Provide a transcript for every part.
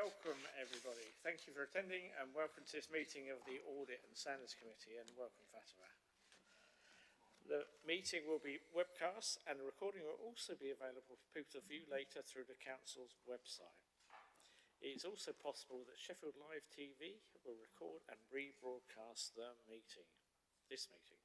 Welcome everybody. Thank you for attending and welcome to this meeting of the Audit and Standards Committee, and welcome Fatima. The meeting will be webcast and the recording will also be available for people to view later through the Council's website. It is also possible that Sheffield Live TV will record and rebroadcast this meeting.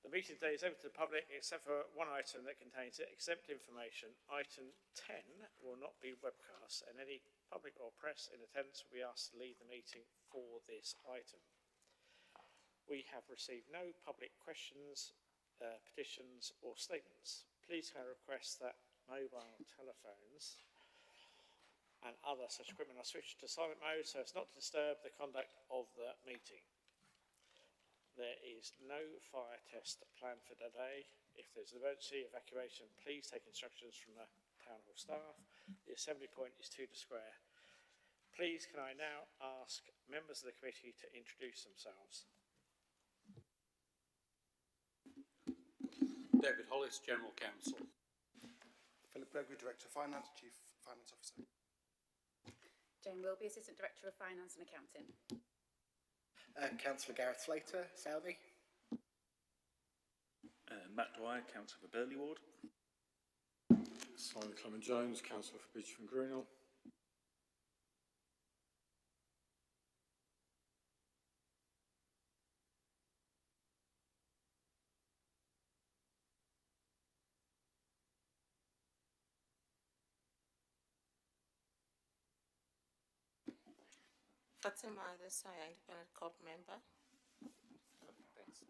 The meeting today is open to the public except for one item that contains exempt information. Item 10 will not be webcast and any public or press in attendance will be asked to leave the meeting for this item. We have received no public questions, petitions or statements. Please can I request that mobile telephones and other such equipment are switched to silent mode so as not to disturb the conduct of the meeting. There is no fire test planned for today. If there's an emergency evacuation, please take instructions from the Town Hall staff. The assembly point is 2 Square. Please can I now ask members of the committee to introduce themselves. David Hollis, General Counsel. Philip Gregory, Director of Finance, Chief Finance Officer. Jane Wilby, Assistant Director of Finance and Accounting. Councillor Gareth Slater, Southey. Matt Dwyer, Councillor for Burley Ward. Simon Clement Jones, Councillor for Bridgeford and Greenhill. Fatima Adesanya, Independent Corp Member. Thanks.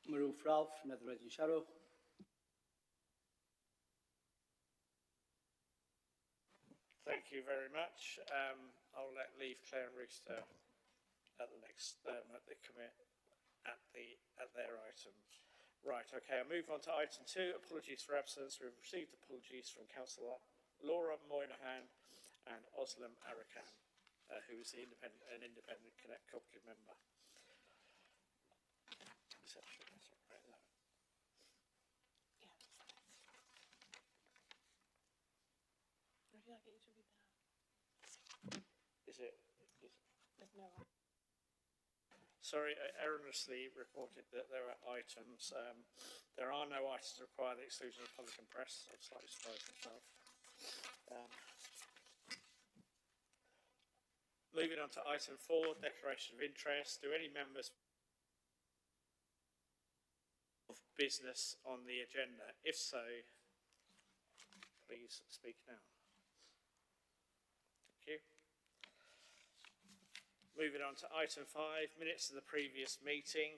Maruf Ralph, Netherhead and Sharrow. Thank you very much. I'll leave Claire and Ruth at the next at their item. Right. Okay. I'll move on to item 2. Apologies for absence. We've received apologies from Councillor Laura Moynihan and Oslam Arakan, who is an independent cooperative member. Would you like it to read that? Is it? There's no one. Sorry, I erroneously reported that there are items. There are no items require the exclusion of public and press. I'm slightly surprised myself. Moving on to item 4, declaration of interest. Do any members of business on the agenda? If so, please speak now. Thank you. Moving on to item 5, minutes of the previous meeting.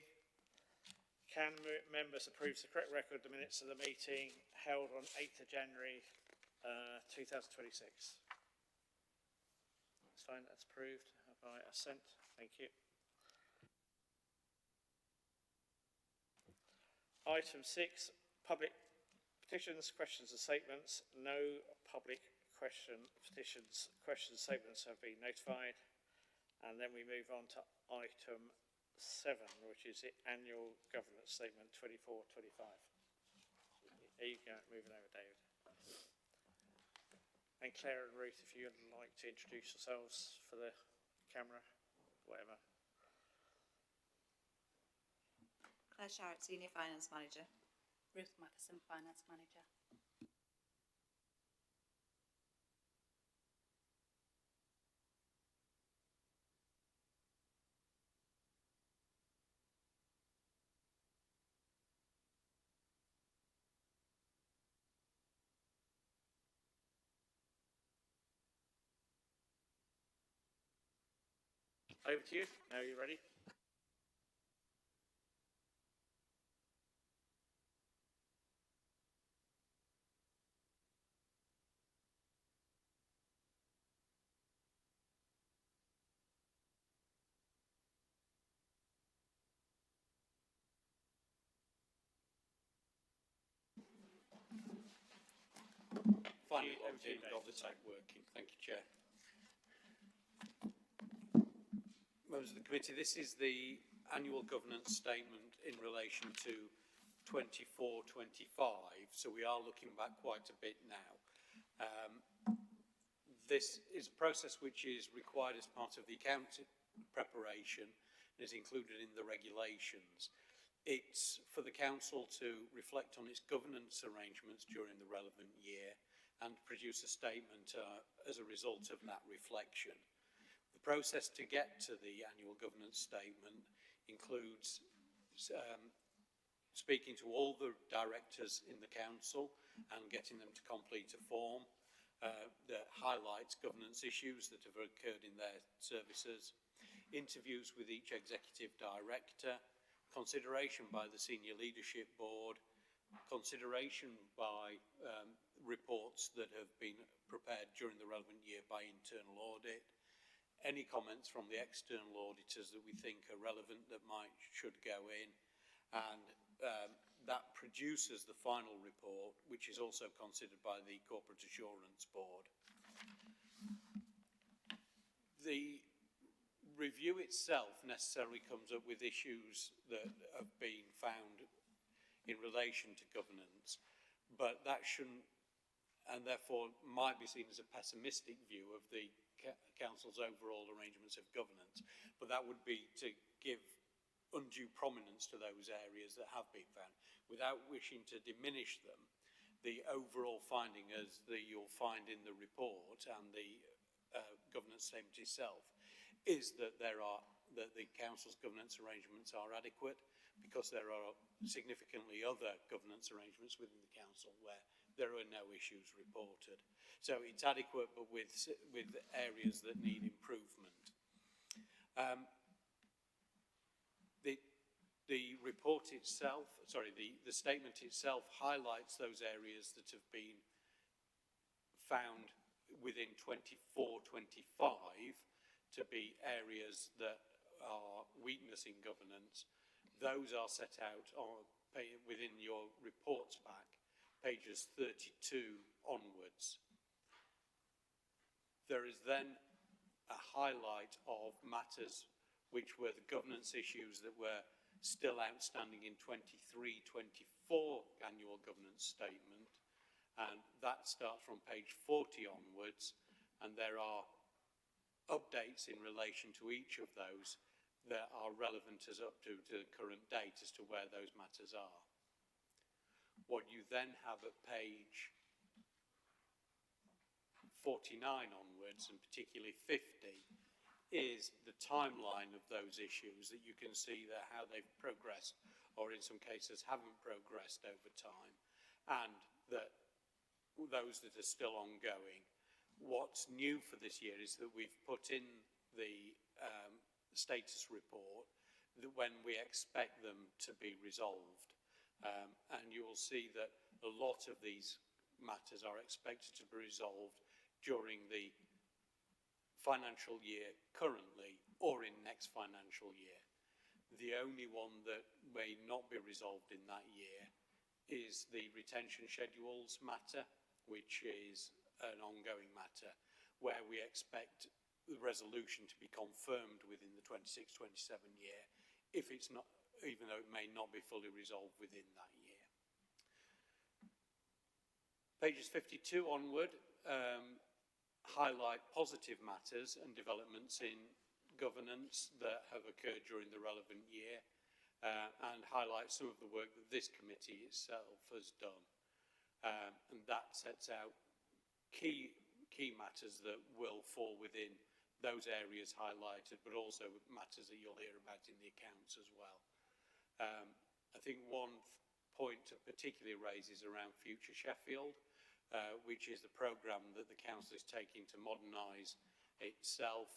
Can members approve the correct record of the minutes of the meeting held on 8th of January 2026? Fine, that's approved by assent. Thank you. Item 6, public petitions, questions and statements. No public petitions, questions and statements have been notified. And then we move on to item 7, which is the annual governance statement 24-25. There you go, moving over, David. And Claire and Ruth, if you'd like to introduce yourselves for the camera, whatever. Claire Sharrett, Senior Finance Manager. Ruth Matheson, Finance Manager. Over to you. Now you ready? Finally, got the tape working. Thank you, Chair. Members of the committee, this is the annual governance statement in relation to 24-25, so we are looking back quite a bit now. This is a process which is required as part of the account preparation and is included in the regulations. It's for the council to reflect on its governance arrangements during the relevant year and produce a statement as a result of that reflection. The process to get to the annual governance statement includes speaking to all the directors in the council and getting them to complete a form that highlights governance issues that have occurred in their services, interviews with each executive director, consideration by the senior leadership board, consideration by reports that have been prepared during the relevant year by internal audit, any comments from the external auditors that we think are relevant that should go in, and that produces the final report, which is also considered by the Corporate Assurance Board. The review itself necessarily comes up with issues that have been found in relation to governance, but that shouldn't, and therefore might be seen as a pessimistic view of the council's overall arrangements of governance, but that would be to give undue prominence to those areas that have been found without wishing to diminish them. The overall finding, as you'll find in the report and the governance statement itself, is that the council's governance arrangements are adequate, because there are significantly other governance arrangements within the council where there are no issues reported. So it's adequate, but with areas that need improvement. The report itself, the statement itself highlights those areas that have been found within 24-25 to be areas that are weakness in governance. Those are set out within your reports pack, pages 32 onwards. There is then a highlight of matters which were the governance issues that were still outstanding in 23-24 annual governance statement, and that starts from page 40 onwards, and there are updates in relation to each of those that are relevant as up to the current date as to where those matters are. What you then have at page 49 onwards, and particularly 50, is the timeline of those issues, that you can see that how they've progressed, or in some cases haven't progressed over time, and that those that are still ongoing. What's new for this year is that we've put in the status report that when we expect them to be resolved, and you will see that a lot of these matters are expected to be resolved during the financial year currently or in next financial year. The only one that may not be resolved in that year is the retention schedules matter, which is an ongoing matter where we expect the resolution to be confirmed within the 26-27 year, if it's not, even though it may not be fully resolved within that year. Pages 52 onward highlight positive matters and developments in governance that have occurred during the relevant year, and highlight some of the work that this committee itself has done, and that sets out key matters that will fall within those areas highlighted, but also matters that you'll hear about in the accounts as well. I think one point to particularly raise is around Future Sheffield, which is the programme that the council is taking to modernise itself.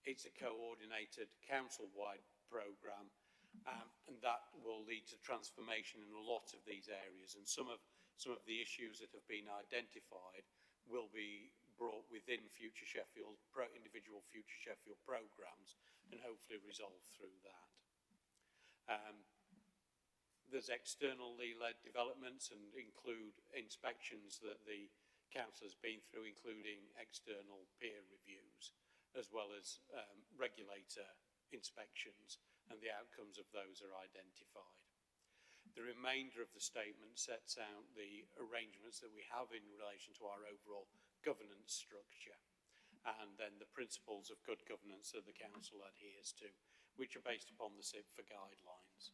It's a coordinated council-wide programme, and that will lead to transformation in a lot of these areas, and some of the issues that have been identified will be brought within Future Sheffield, individual Future Sheffield programmes, and hopefully resolved through that. There's externally led developments and include inspections that the council has been through, including external peer reviews, as well as regulator inspections, and the outcomes of those are identified. The remainder of the statement sets out the arrangements that we have in relation to our overall governance structure, and then the principles of good governance that the council adheres to, which are based upon the CIPFA guidelines.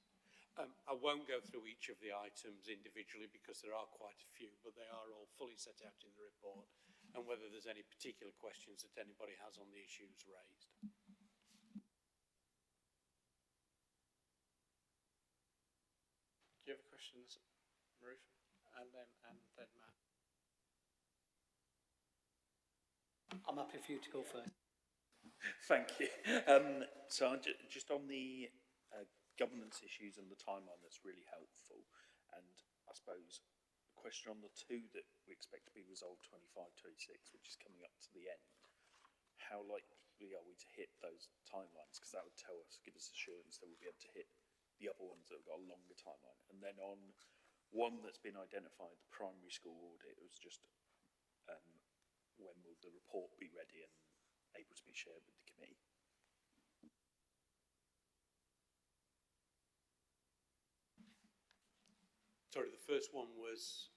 I won't go through each of the items individually because there are quite a few, but they are all fully set out in the report, and whether there's any particular questions that anybody has on the issues raised. Do you have questions, Maruf? And then Matt. I'm happy for you to go first. Thank you. So just on the governance issues and the timeline, that's really helpful. And I suppose the question on the two that we expect to be resolved 25-26, which is coming up to the end, how likely are we to hit those timelines? Because that would give us assurance that we'll be able to hit the other ones that have got a longer timeline. And then on one that's been identified, the primary school audit, it was just when will the report be ready and able to be shared with the committee? Sorry, the first one was...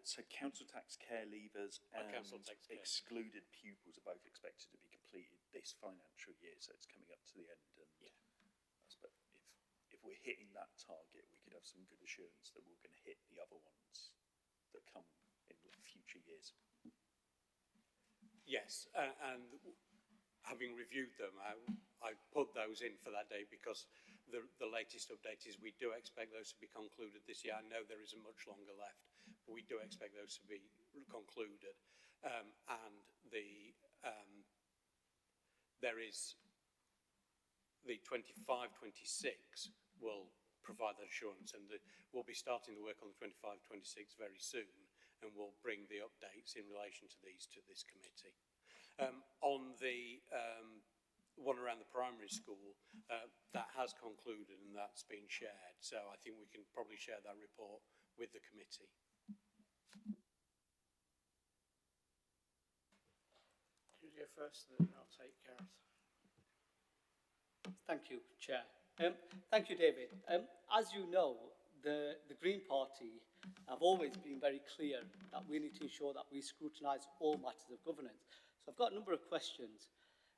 So council tax care leavers and council tax care. Excluded pupils are both expected to be completed this financial year, so it's coming up to the end. And Yeah. I suppose if we're hitting that target, we could have some good assurance that we're going to hit the other ones that come in future years. Yes, and having reviewed them, I put those in for that day because the latest update is we do expect those to be concluded this year. I know there isn't much longer left, but we do expect those to be concluded. And there is the 25-26 will provide that assurance, and we'll be starting the work on the 25-26 very soon, and we'll bring the updates in relation to these to this committee. On the one around the primary school, that has concluded and that's been shared, so I think we can probably share that report with the committee. You go first, and then I'll take Gareth. Thank you, Chair. Thank you, David. As you know, the Green Party have always been very clear that we need to ensure that we scrutinise all matters of governance. So I've got a number of questions,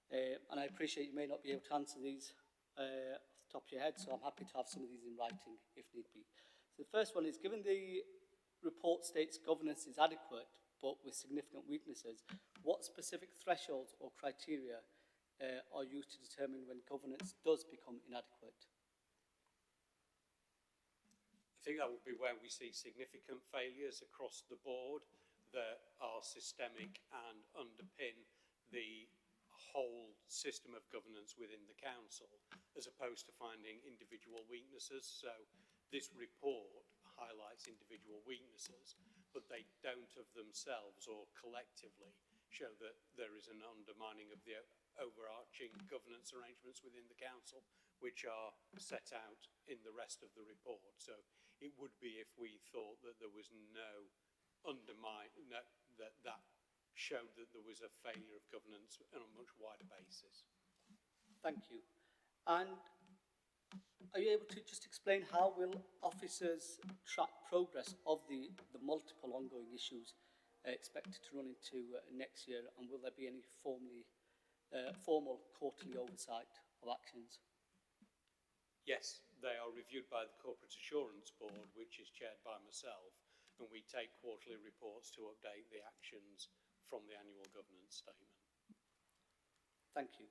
and I appreciate you may not be able to answer these off the top of your head, so I'm happy to have some of these in writing if need be. So the first one is, given the report states governance is adequate but with significant weaknesses, what specific thresholds or criteria are used to determine when governance does become inadequate? I think that would be where we see significant failures across the board that are systemic and underpin the whole system of governance within the council, as opposed to finding individual weaknesses. So this report highlights individual weaknesses, but they don't of themselves or collectively show that there is an undermining of the overarching governance arrangements within the council, which are set out in the rest of the report. So it would be if we thought that there was no that showed that there was a failure of governance on a much wider basis. Thank you. And are you able to just explain how will officers track progress of the multiple ongoing issues expected to run into next year, and will there be any formal quarterly oversight of actions? Yes, they are reviewed by the Corporate Assurance Board, which is chaired by myself, and we take quarterly reports to update the actions from the annual governance statement. Thank you.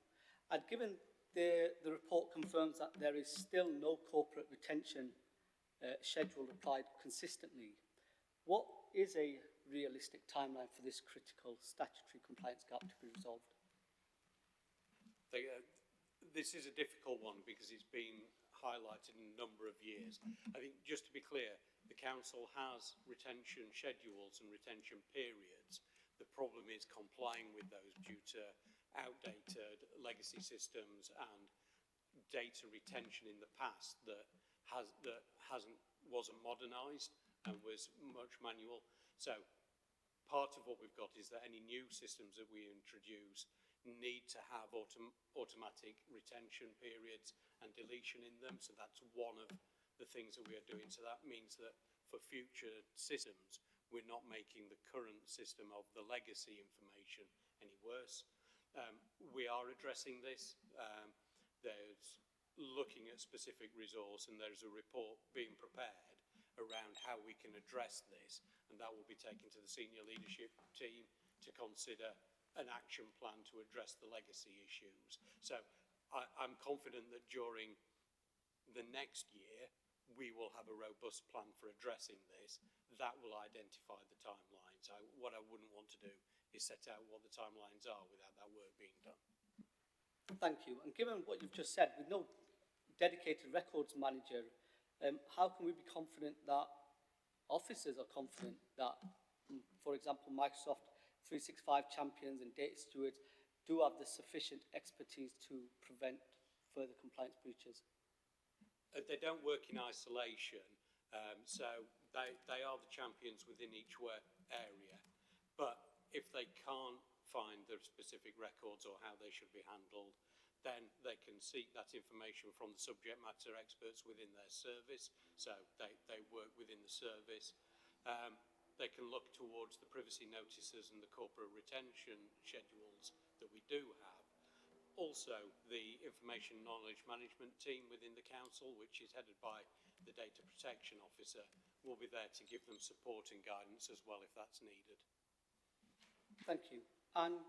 And given the report confirms that there is still no corporate retention schedule applied consistently, what is a realistic timeline for this critical statutory compliance gap to be resolved? This is a difficult one because it's been highlighted in a number of years. I think, just to be clear, the council has retention schedules and retention periods. The problem is complying with those due to outdated legacy systems and data retention in the past that wasn't modernised and was much manual. So part of what we've got is that any new systems that we introduce need to have automatic retention periods and deletion in them. So that's one of the things that we are doing. So that means that for future systems, we're not making the current system of the legacy information any worse. We are addressing this. There's looking at specific resource, and there's a report being prepared around how we can address this, and that will be taken to the senior leadership team to consider an action plan to address the legacy issues. So I'm confident that during the next year we will have a robust plan for addressing this that will identify the timelines. What I wouldn't want to do is set out what the timelines are without that work being done. Thank you. And given what you've just said, with no dedicated records manager, how can we be confident that officers are confident that, for example, Microsoft 365 champions and data stewards do have the sufficient expertise to prevent further compliance breaches? They don't work in isolation, so they are the champions within each area. But if they can't find the specific records or how they should be handled, then they can seek that information from the subject matter experts within their service. So they work within the service. They can look towards the privacy notices and the corporate retention schedules that we do have. Also, the information knowledge management team within the council, which is headed by the data protection officer, will be there to give them support and guidance as well if that's needed. Thank you. And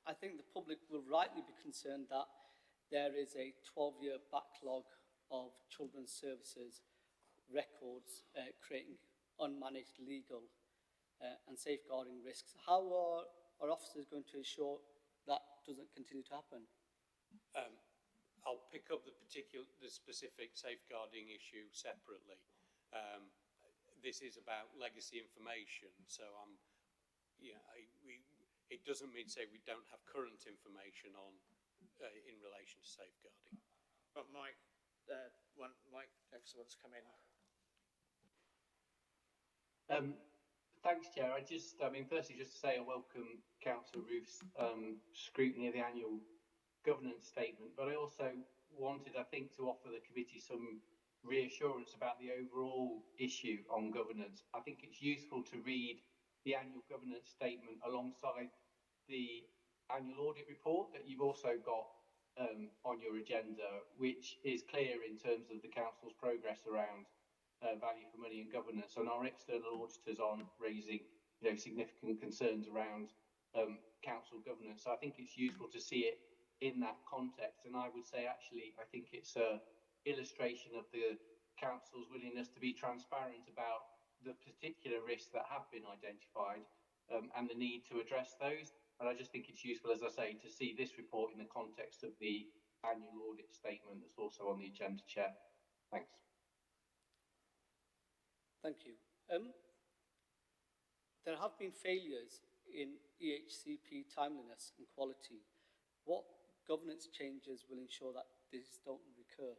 I think the public will rightly be concerned that there is a 12-year backlog of children's services records creating unmanaged legal and safeguarding risks. How are our officers going to ensure that doesn't continue to happen? I'll pick up the specific safeguarding issue separately. This is about legacy information, so it doesn't mean to say we don't have current information on in relation to safeguarding. But Mike Jackson wants to come in. Thanks, Chair. Firstly, just to say I welcome Councillor Roof's scrutiny of the annual governance statement, but I also wanted, I think, to offer the committee some reassurance about the overall issue on governance. I think it's useful to read the annual governance statement alongside the annual audit report that you've also got on your agenda, which is clear in terms of the Council's progress around value for money and governance, and our external auditors aren't raising significant concerns around council governance. So I think it's useful to see it in that context, and I would say actually I think it's an illustration of the council's willingness to be transparent about the particular risks that have been identified and the need to address those. And I just think it's useful, as I say, to see this report in the context of the annual audit statement that's also on the agenda, Chair. Thanks. Thank you. There have been failures in EHCP timeliness and quality. What governance changes will ensure that these don't recur?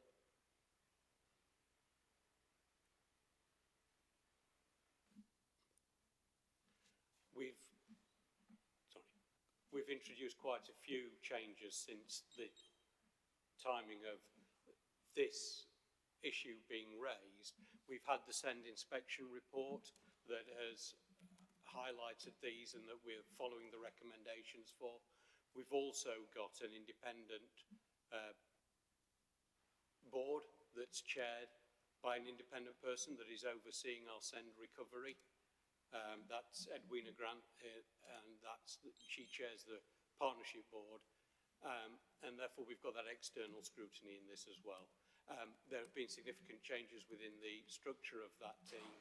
We've introduced quite a few changes since the timing of this issue being raised. We've had the SEND inspection report that has highlighted these and that we're following the recommendations for. We've also got an independent board that's chaired by an independent person that is overseeing our SEND recovery. That's Edwina Grant, and she chairs the partnership board, and therefore we've got that external scrutiny in this as well. There have been significant changes within the structure of that team.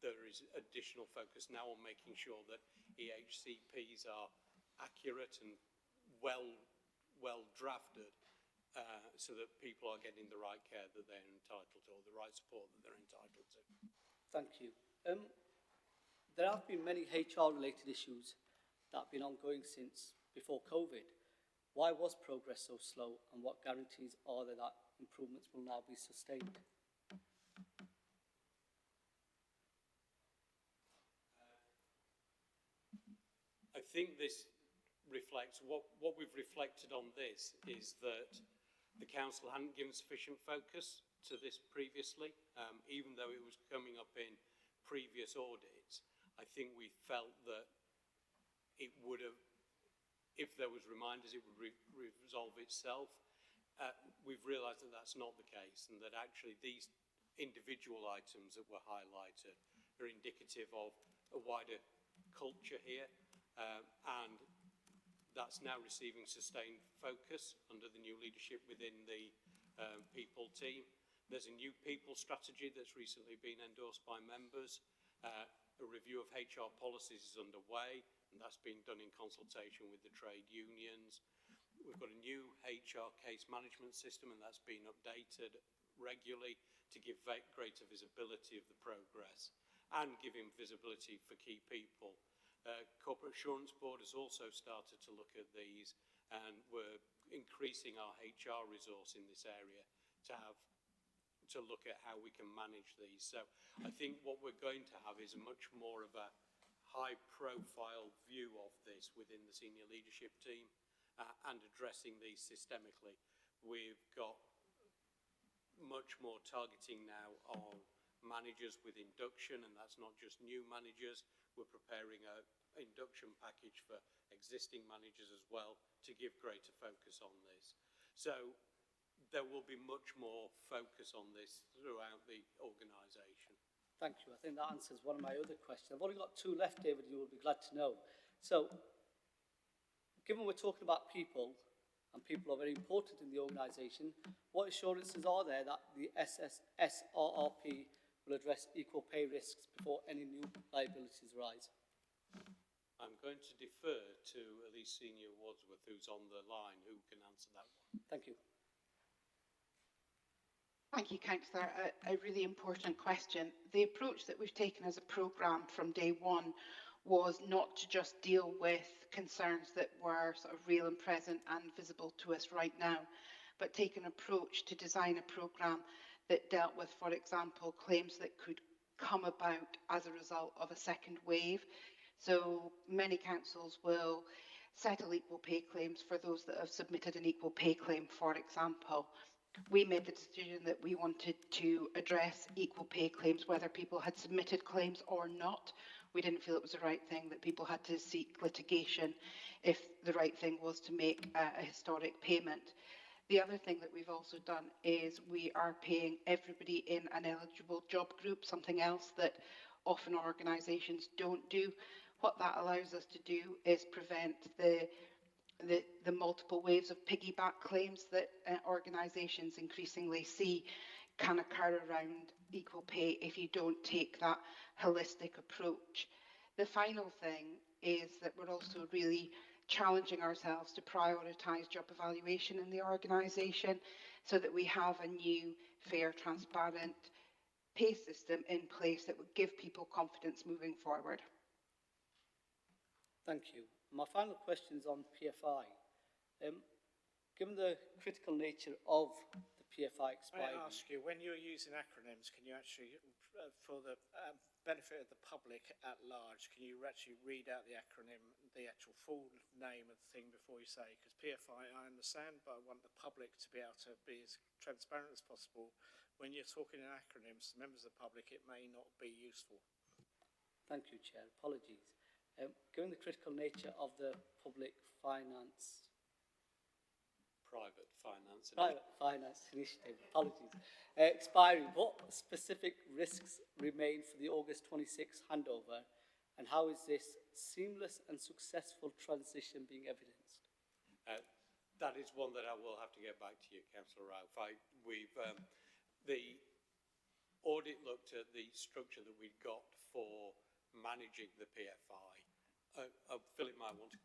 There is additional focus now on making sure that EHCPs are accurate and well drafted, so that people are getting the right care that they're entitled to, or the right support that they're entitled to. Thank you. There have been many HR-related issues that have been ongoing since before COVID. Why was progress so slow, and what guarantees are there that improvements will now be sustained? I think this reflects, what we've reflected on this is that the council hadn't given sufficient focus to this previously, even though it was coming up in previous audits. I think we felt that it would have, if there was reminders, it would resolve itself. We've realised that that's not the case, and that actually these individual items that were highlighted are indicative of a wider culture here, and that's now receiving sustained focus under the new leadership within the people team. There's a new people strategy that's recently been endorsed by members. A review of HR policies is underway, and that's been done in consultation with the trade unions. We've got a new HR case management system, and that's been updated regularly to give greater visibility of the progress and giving visibility for key people. Corporate Assurance Board has also started to look at these, and we're increasing our HR resource in this area to look at how we can manage these. So I think what we're going to have is a much more of a high-profile view of this within the senior leadership team and addressing these systemically. We've got much more targeting now on managers with induction, and that's not just new managers. We're preparing an induction package for existing managers as well to give greater focus on this. So there will be much more focus on this throughout the organisation. Thank you. I think that answers one of my other questions. I've only got two left, David, you will be glad to know. So, given we're talking about people, and people are very important in the organisation, what assurances are there that the SRRP will address equal pay risks before any new liabilities arise? I'm going to defer to Elise Senior Wadsworth, who's on the line, who can answer that one. Thank you. Thank you, Councillor. A really important question. The approach that we've taken as a programme from day one was not to just deal with concerns that were sort of real and present and visible to us right now, but take an approach to design a programme that dealt with, for example, claims that could come about as a result of a second wave. So many councils will settle equal pay claims for those that have submitted an equal pay claim, for example. We made the decision that we wanted to address equal pay claims, whether people had submitted claims or not. We didn't feel it was the right thing that people had to seek litigation if the right thing was to make a historic payment. The other thing that we've also done is we are paying everybody in an eligible job group, something else that often organisations don't do. What that allows us to do is prevent the multiple waves of piggyback claims that organisations increasingly see can occur around equal pay if you don't take that holistic approach. The final thing is that we're also really challenging ourselves to prioritise job evaluation in the organisation so that we have a new, fair, transparent pay system in place that would give people confidence moving forward. Thank you. My final question is on PFI. Given the critical nature of the PFI expiry... May I ask you, when you're using acronyms, can you actually, for the benefit of the public at large, can you actually read out the acronym, the actual full name of the thing before you say? Because PFI, I understand, but I want the public to be able to be as transparent as possible. When you're talking in acronyms to members of the public, it may not be useful. Thank you, Chair. Apologies. Given the critical nature of the public finance... Private finance initiative, apologies. Expiry, what specific risks remain for the August 26 handover, and how is this seamless and successful transition being evidenced? That is one that I will have to get back to you, Councillor Ralph. The audit looked at the structure that we'd got for managing the PFI. Philip might want to...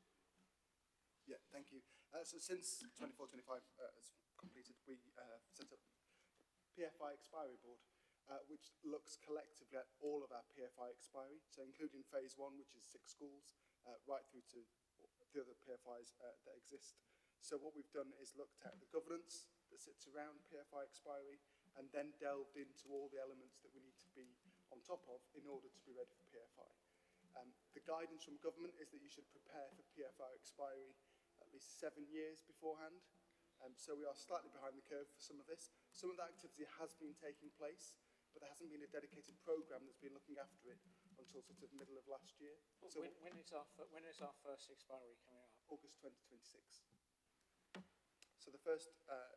Yeah, thank you. So since 24-25 has completed, we set up PFI Expiry Board, which looks collectively at all of our PFI expiry, so including phase 1, which is 6 schools, right through to the other PFIs that exist. So what we've done is looked at the governance that sits around PFI expiry and then delved into all the elements that we need to be on top of in order to be ready for PFI. The guidance from government is that you should prepare for PFI expiry at least 7 years beforehand. So we are slightly behind the curve for some of this. Some of the activity has been taking place, but there hasn't been a dedicated programme that's been looking after it until sort of middle of last year. So when is our first expiry coming up? August 2026. So the first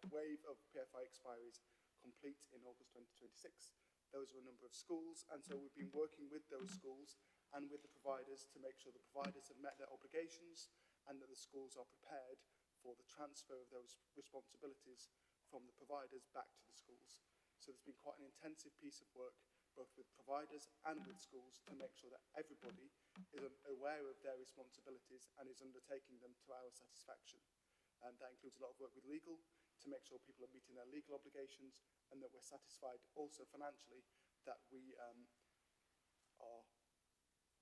wave of PFI expiries complete in August 2026. Those are a number of schools, and so we've been working with those schools and with the providers to make sure the providers have met their obligations and that the schools are prepared for the transfer of those responsibilities from the providers back to the schools. So there's been quite an intensive piece of work, both with providers and with schools, to make sure that everybody is aware of their responsibilities and is undertaking them to our satisfaction. And that includes a lot of work with legal to make sure people are meeting their legal obligations and that we're satisfied also financially that we are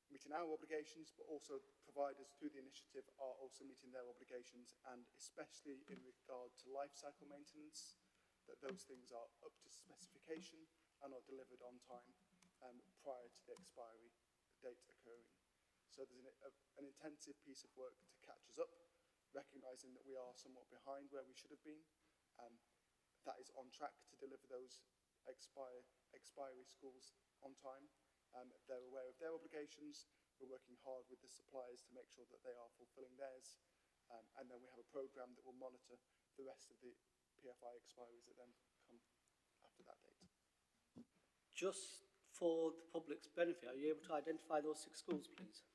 meeting our obligations, but also providers through the initiative are also meeting their obligations, and especially in regard to life cycle maintenance, that those things are up to specification and are delivered on time prior to the expiry date occurring. So there's an intensive piece of work to catch us up, recognising that we are somewhat behind where we should have been. That is on track to deliver those expiry schools on time. They're aware of their obligations. We're working hard with the suppliers to make sure that they are fulfilling theirs. And then we have a programme that will monitor the rest of the PFI expiries that then come after that date. Just for the public's benefit, are you able to identify those 6 schools, please?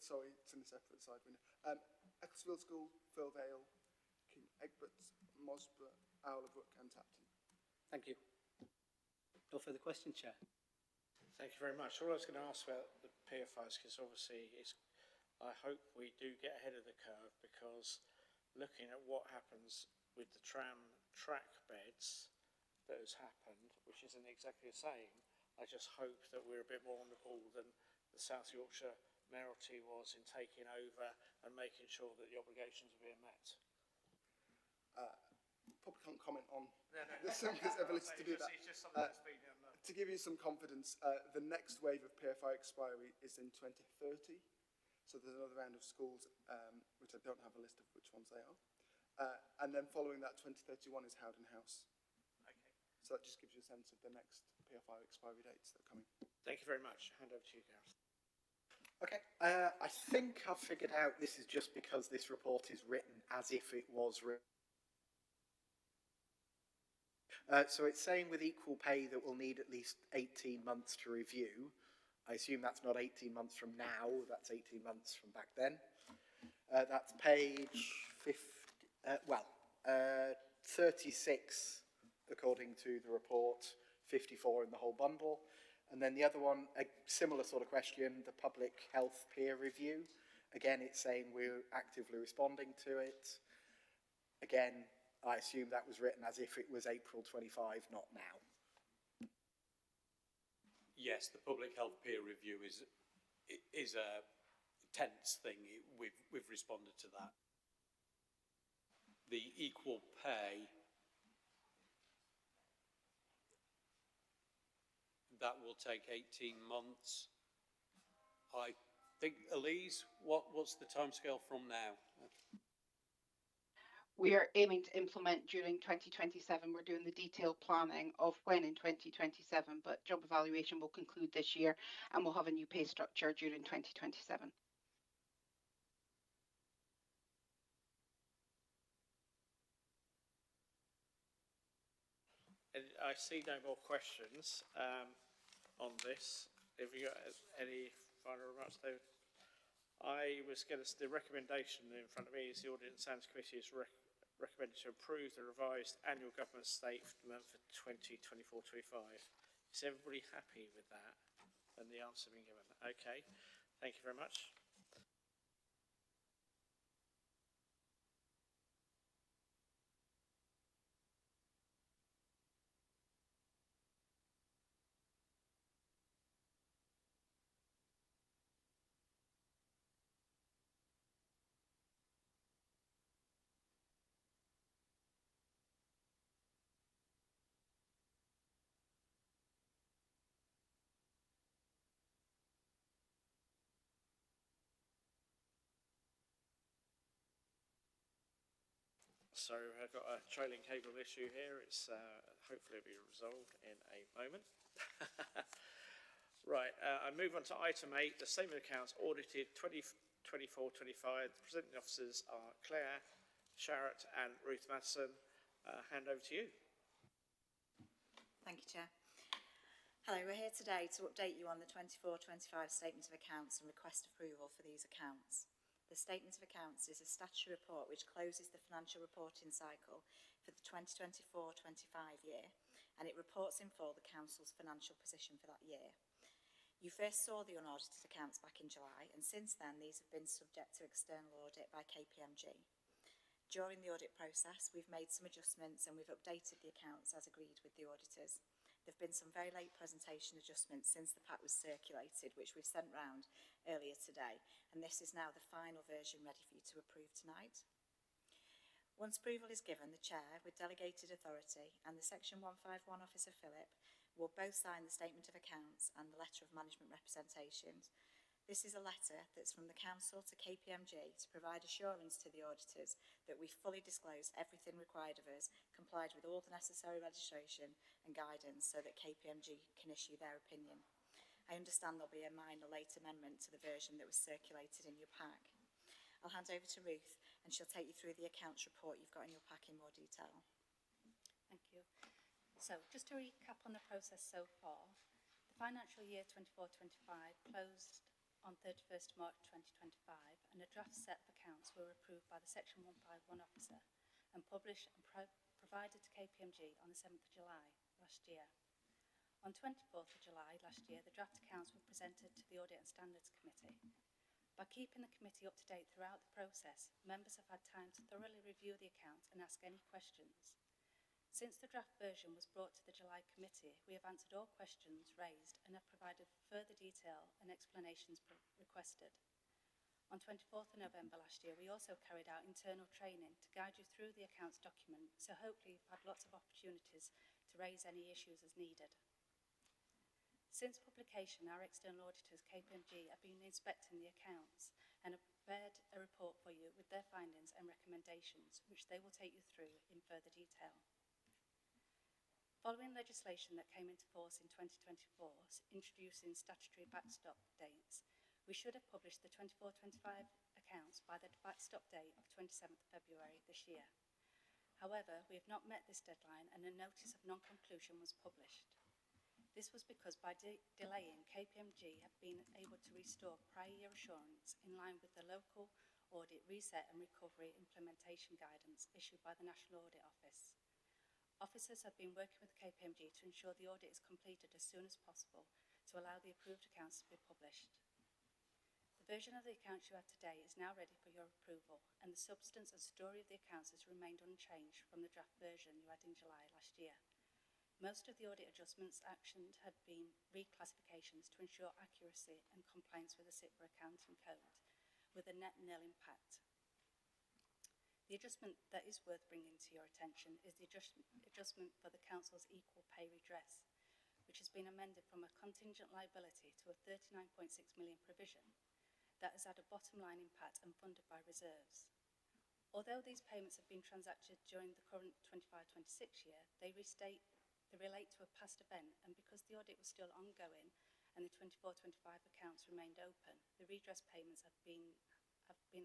Sorry, it's in a separate side window. Ecclesfield School, Firldale, King Egbert, Mosborough, Owlerbrook and Tapton. Thank you. No further questions, Chair. Thank you very much. All I was going to ask about the PFIs, because obviously I hope we do get ahead of the curve, because looking at what happens with the tram track beds that has happened, which isn't exactly the same, I just hope that we're a bit more on the ball than the South Yorkshire Mayoralty was in taking over and making sure that the obligations are being met. Probably can't comment on the Assembly's ability to do that. It's just something that's been To give you some confidence, the next wave of PFI expiry is in 2030. So there's another round of schools, which I don't have a list of which ones they are. And then following that, 2031 is Howden House. Okay. So that just gives you a sense of the next PFI expiry dates that are coming. Thank you very much. Hand over to you, Gareth. Okay, I think I've figured out this is just because this report is written as if it was written. So it's saying with equal pay that we'll need at least 18 months to review. I assume that's not 18 months from now, that's 18 months from back then. That's page 36 according to the report, 54 in the whole bundle. And then the other one, a similar sort of question, the public health peer review. Again, it's saying we're actively responding to it. Again, I assume that was written as if it was April 25, not now. Yes, the public health peer review is a tense thing. We've responded to that. The equal pay, that will take 18 months. I think, Elise, what's the timescale from now? We are aiming to implement during 2027. We're doing the detailed planning of when in 2027, but job evaluation will conclude this year and we'll have a new pay structure during 2027. And I see no more questions on this. Have you got any final remarks, David? I was going to, the recommendation in front of me is the Audit and Standards Committee is recommended to approve the revised annual government statement for 2024-25. Is everybody happy with that? And the answer being given. Okay, thank you very much. So I've got a trailing cable issue here. It's hopefully it'll be resolved in a moment. Right, I move on to item 8, the statement of accounts audited 2024-25. The presenting officers are Claire, Sharrett and Ruth Matheson. Hand over to you. Thank you, Chair. Hello, we're here today to update you on the 24-25 Statement of Accounts and request approval for these accounts. The Statement of Accounts is a statutory report which closes the financial reporting cycle for the 2024-25 year, and it reports in full the Council's financial position for that year. You first saw the unaudited accounts back in July, and since then these have been subject to external audit by KPMG. During the audit process, we've made some adjustments and we've updated the accounts as agreed with the auditors. There have been some very late presentation adjustments since the pack was circulated, which we've sent round earlier today, and this is now the final version ready for you to approve tonight. Once approval is given, the Chair, with delegated authority, and the Section 151 Officer Philip will both sign the Statement of Accounts and the Letter of Management Representations. This is a letter that's from the Council to KPMG to provide assurance to the auditors that we fully disclose everything required of us, complied with all the necessary registration and guidance so that KPMG can issue their opinion. I understand there'll be a minor late amendment to the version that was circulated in your pack. I'll hand over to Ruth and she'll take you through the accounts report you've got in your pack in more detail. Thank you. So, just to recap on the process so far, the financial year 24-25 closed on 31st March 2025, and a draft set of accounts were approved by the Section 151 officer and published and provided to KPMG on the 7th of July last year. On 24th of July last year, the draft accounts were presented to the Audit and Standards Committee. By keeping the committee up to date throughout the process, members have had time to thoroughly review the accounts and ask any questions. Since the draft version was brought to the July committee, we have answered all questions raised and have provided further detail and explanations requested. On 24th of November last year, we also carried out internal training to guide you through the accounts document, so hopefully you've had lots of opportunities to raise any issues as needed. Since publication, our external auditors, KPMG, have been inspecting the accounts and have prepared a report for you with their findings and recommendations, which they will take you through in further detail. Following legislation that came into force in 2024, introducing statutory backstop dates, we should have published the 24-25 accounts by the backstop date of 27th February this year. However, we have not met this deadline and a notice of non-conclusion was published. This was because by delaying, KPMG have been able to restore prior year assurance in line with the local audit reset and recovery implementation guidance issued by the National Audit Office. Officers have been working with KPMG to ensure the audit is completed as soon as possible to allow the approved accounts to be published. The version of the accounts you have today is now ready for your approval, and the substance and story of the accounts has remained unchanged from the draft version you had in July last year. Most of the audit adjustments actioned have been reclassifications to ensure accuracy and compliance with the SIPRA accounting code, with a net nil impact. The adjustment that is worth bringing to your attention is the adjustment for the Council's equal pay redress, which has been amended from a contingent liability to a £39.6 million provision that has had a bottom line impact and funded by reserves. Although these payments have been transacted during the current 25-26 year, they relate to a past event, and because the audit was still ongoing and the 24-25 accounts remained open, the redress payments have been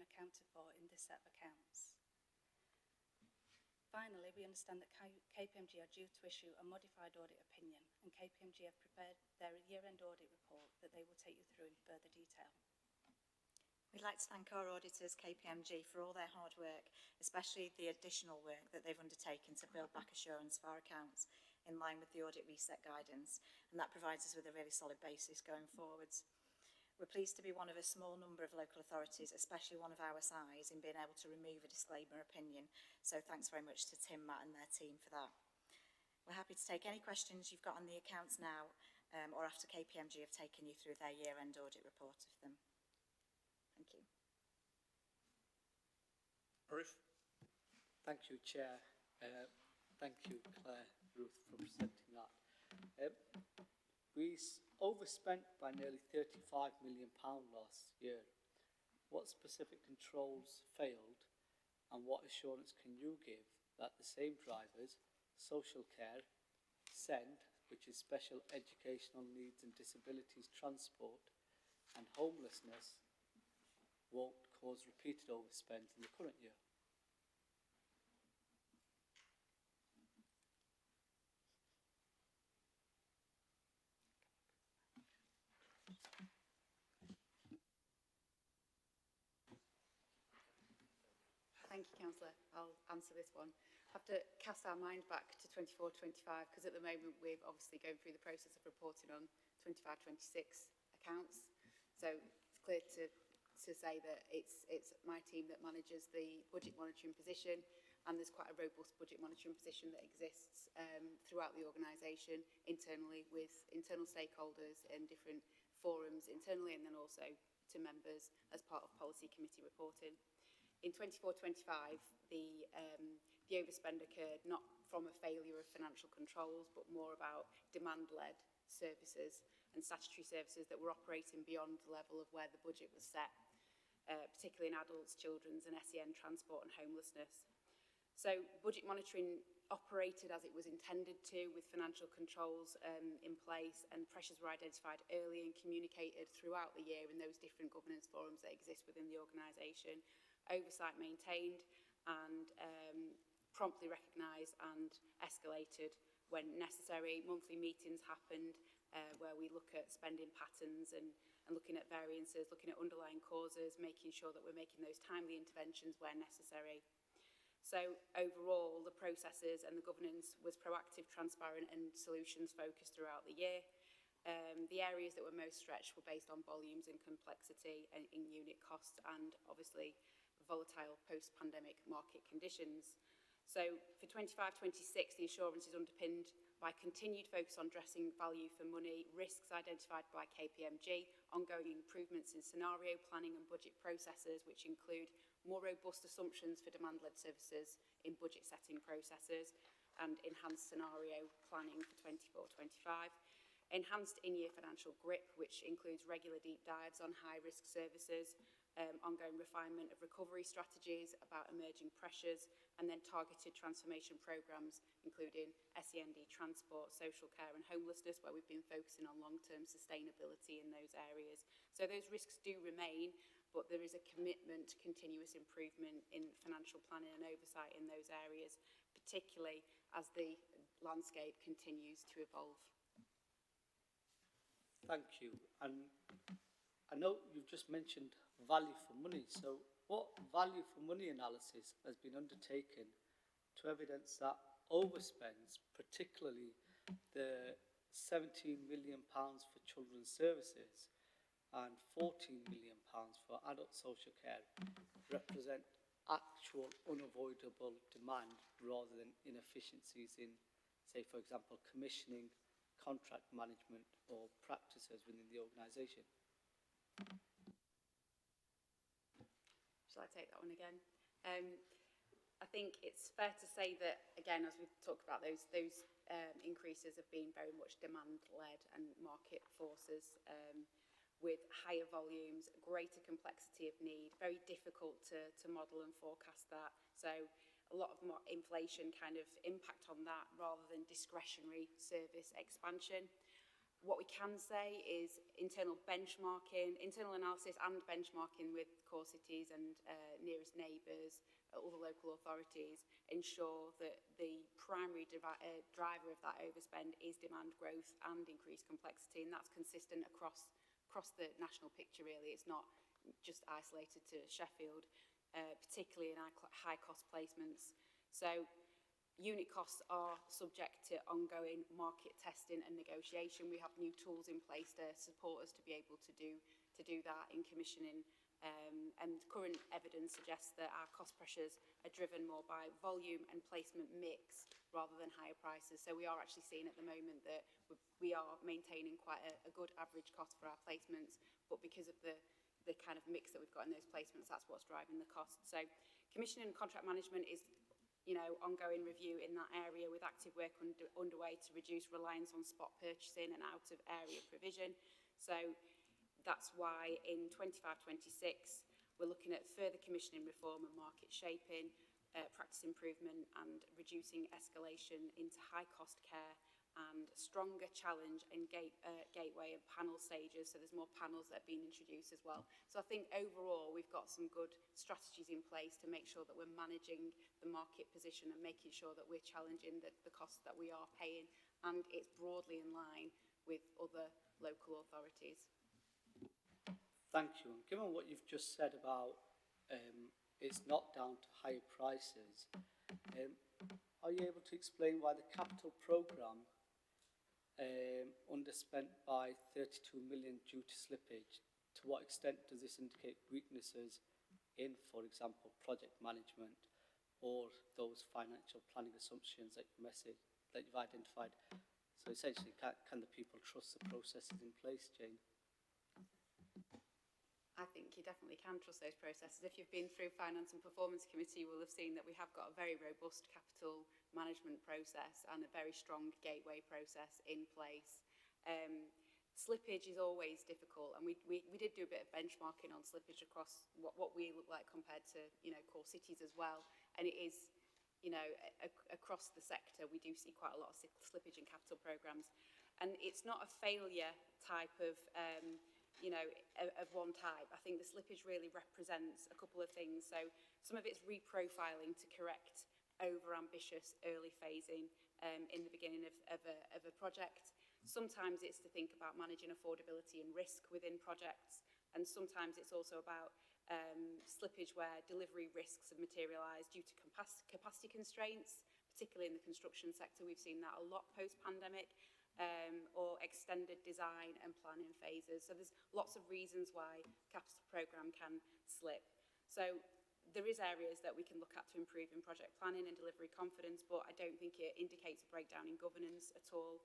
accounted for in this set of accounts. Finally, we understand that KPMG are due to issue a modified audit opinion, and KPMG have prepared their year-end audit report that they will take you through in further detail. We'd like to thank our auditors, KPMG, for all their hard work, especially the additional work that they've undertaken to build back assurance of our accounts in line with the audit reset guidance, and that provides us with a really solid basis going forwards. We're pleased to be one of a small number of local authorities, especially one of our size, in being able to remove a disclaimer opinion. So thanks very much to Tim, Matt and their team for that. We're happy to take any questions you've got on the accounts now or after KPMG have taken you through their year-end audit report of them. Thank you. Ruth? Thank you, Chair. Thank you, Claire, Ruth, for presenting that. We overspent by nearly £35 million last year. What specific controls failed, And what assurance can you give that the same drivers, social care, SEND, which is special educational needs and disabilities transport, and homelessness won't cause repeated overspend in the current year? Thank you, Councillor. I'll answer this one. I have to cast our mind back to 24-25 because at the moment we're obviously going through the process of reporting on 25-26 accounts. So it's clear to say that it's my team that manages the budget monitoring position, and there's quite a robust budget monitoring position that exists throughout the organisation internally with internal stakeholders and different forums internally, and then also to members as part of policy committee reporting. In 24-25, the overspend occurred not from a failure of financial controls, but more about demand-led services and statutory services that were operating beyond the level of where the budget was set, particularly in adults, children's and SEN transport and homelessness. So budget monitoring operated as it was intended to, with financial controls in place, and pressures were identified early and communicated throughout the year in those different governance forums that exist within the organisation. Oversight maintained and promptly recognised and escalated when necessary. Monthly meetings happened where we look at spending patterns and looking at variances, looking at underlying causes, making sure that we're making those timely interventions where necessary. So overall, the processes and the governance was proactive, transparent and solutions focused throughout the year. The areas that were most stretched were based on volumes and complexity and in unit costs and obviously volatile post-pandemic market conditions. So for 25-26, the assurance is underpinned by continued focus on addressing value for money, risks identified by KPMG, ongoing improvements in scenario planning and budget processes, which include more robust assumptions for demand-led services in budget setting processes, and enhanced scenario planning for 24-25. Enhanced in-year financial grip, which includes regular deep dives on high-risk services, ongoing refinement of recovery strategies about emerging pressures, and then targeted transformation programmes, including SEND transport, social care and homelessness, where we've been focusing on long-term sustainability in those areas. So those risks do remain, but there is a commitment to continuous improvement in financial planning and oversight in those areas, particularly as the landscape continues to evolve. Thank you. And I know you've just mentioned value for money. So what value for money analysis has been undertaken to evidence that overspends, particularly the £17 million for children's services and £14 million for adult social care, represent actual unavoidable demand rather than inefficiencies in, say, for example, commissioning, contract management or practices within the organisation? Shall I take that one again? I think it's fair to say that, again, as we've talked about, those increases have been very much demand-led and market forces, with higher volumes, greater complexity of need, very difficult to model and forecast that. So a lot of inflation kind of impact on that rather than discretionary service expansion. What we can say is internal benchmarking, internal analysis and benchmarking with core cities and nearest neighbours, other local authorities, ensure that the primary driver of that overspend is demand growth and increased complexity, and that's consistent across the national picture really. It's not just isolated to Sheffield, particularly in our high cost placements. So unit costs are subject to ongoing market testing and negotiation. We have new tools in place to support us to be able to do that in commissioning. And current evidence suggests that our cost pressures are driven more by volume and placement mix rather than higher prices. So we are actually seeing at the moment that we are maintaining quite a good average cost for our placements, but because of the kind of mix that we've got in those placements, that's what's driving the cost. So commissioning and contract management is, ongoing review in that area, with active work underway to reduce reliance on spot purchasing and out of area provision. So that's why in 25-26 We're looking at further commissioning reform and market shaping, practice improvement and reducing escalation into high-cost care, and stronger challenge and gateway and panel stages, so there's more panels that are being introduced as well. So I think overall we've got some good strategies in place to make sure that we're managing the market position and making sure that we're challenging the costs that we are paying, and it's broadly in line with other local authorities. Thank you. And given what you've just said about it's not down to higher prices, are you able to explain why the capital programme underspent by 32 million due to slippage? To what extent does this indicate weaknesses in, for example, project management or those financial planning assumptions that you've identified? So essentially, can the people trust the processes in place, Jane? I think you definitely can trust those processes. If you've been through Finance and Performance Committee, you will have seen that we have got a very robust capital management process and a very strong gateway process in place. Slippage is always difficult, and we did do a bit of benchmarking on slippage across what we look like compared to, you know, core cities as well. And it is, you know, across the sector, we do see quite a lot of slippage in capital programmes. And it's not a failure type of, you know, of one type. I think the slippage really represents a couple of things. So some of it's reprofiling to correct over-ambitious early phasing in the beginning of a project. Sometimes it's to think about managing affordability and risk within projects, and sometimes it's also about slippage where delivery risks have materialised due to capacity constraints, particularly in the construction sector. We've seen that a lot post-pandemic. Or extended design and planning phases. So there's lots of reasons why capital programme can slip. So there is areas that we can look at to improve in project planning and delivery confidence, but I don't think it indicates a breakdown in governance at all.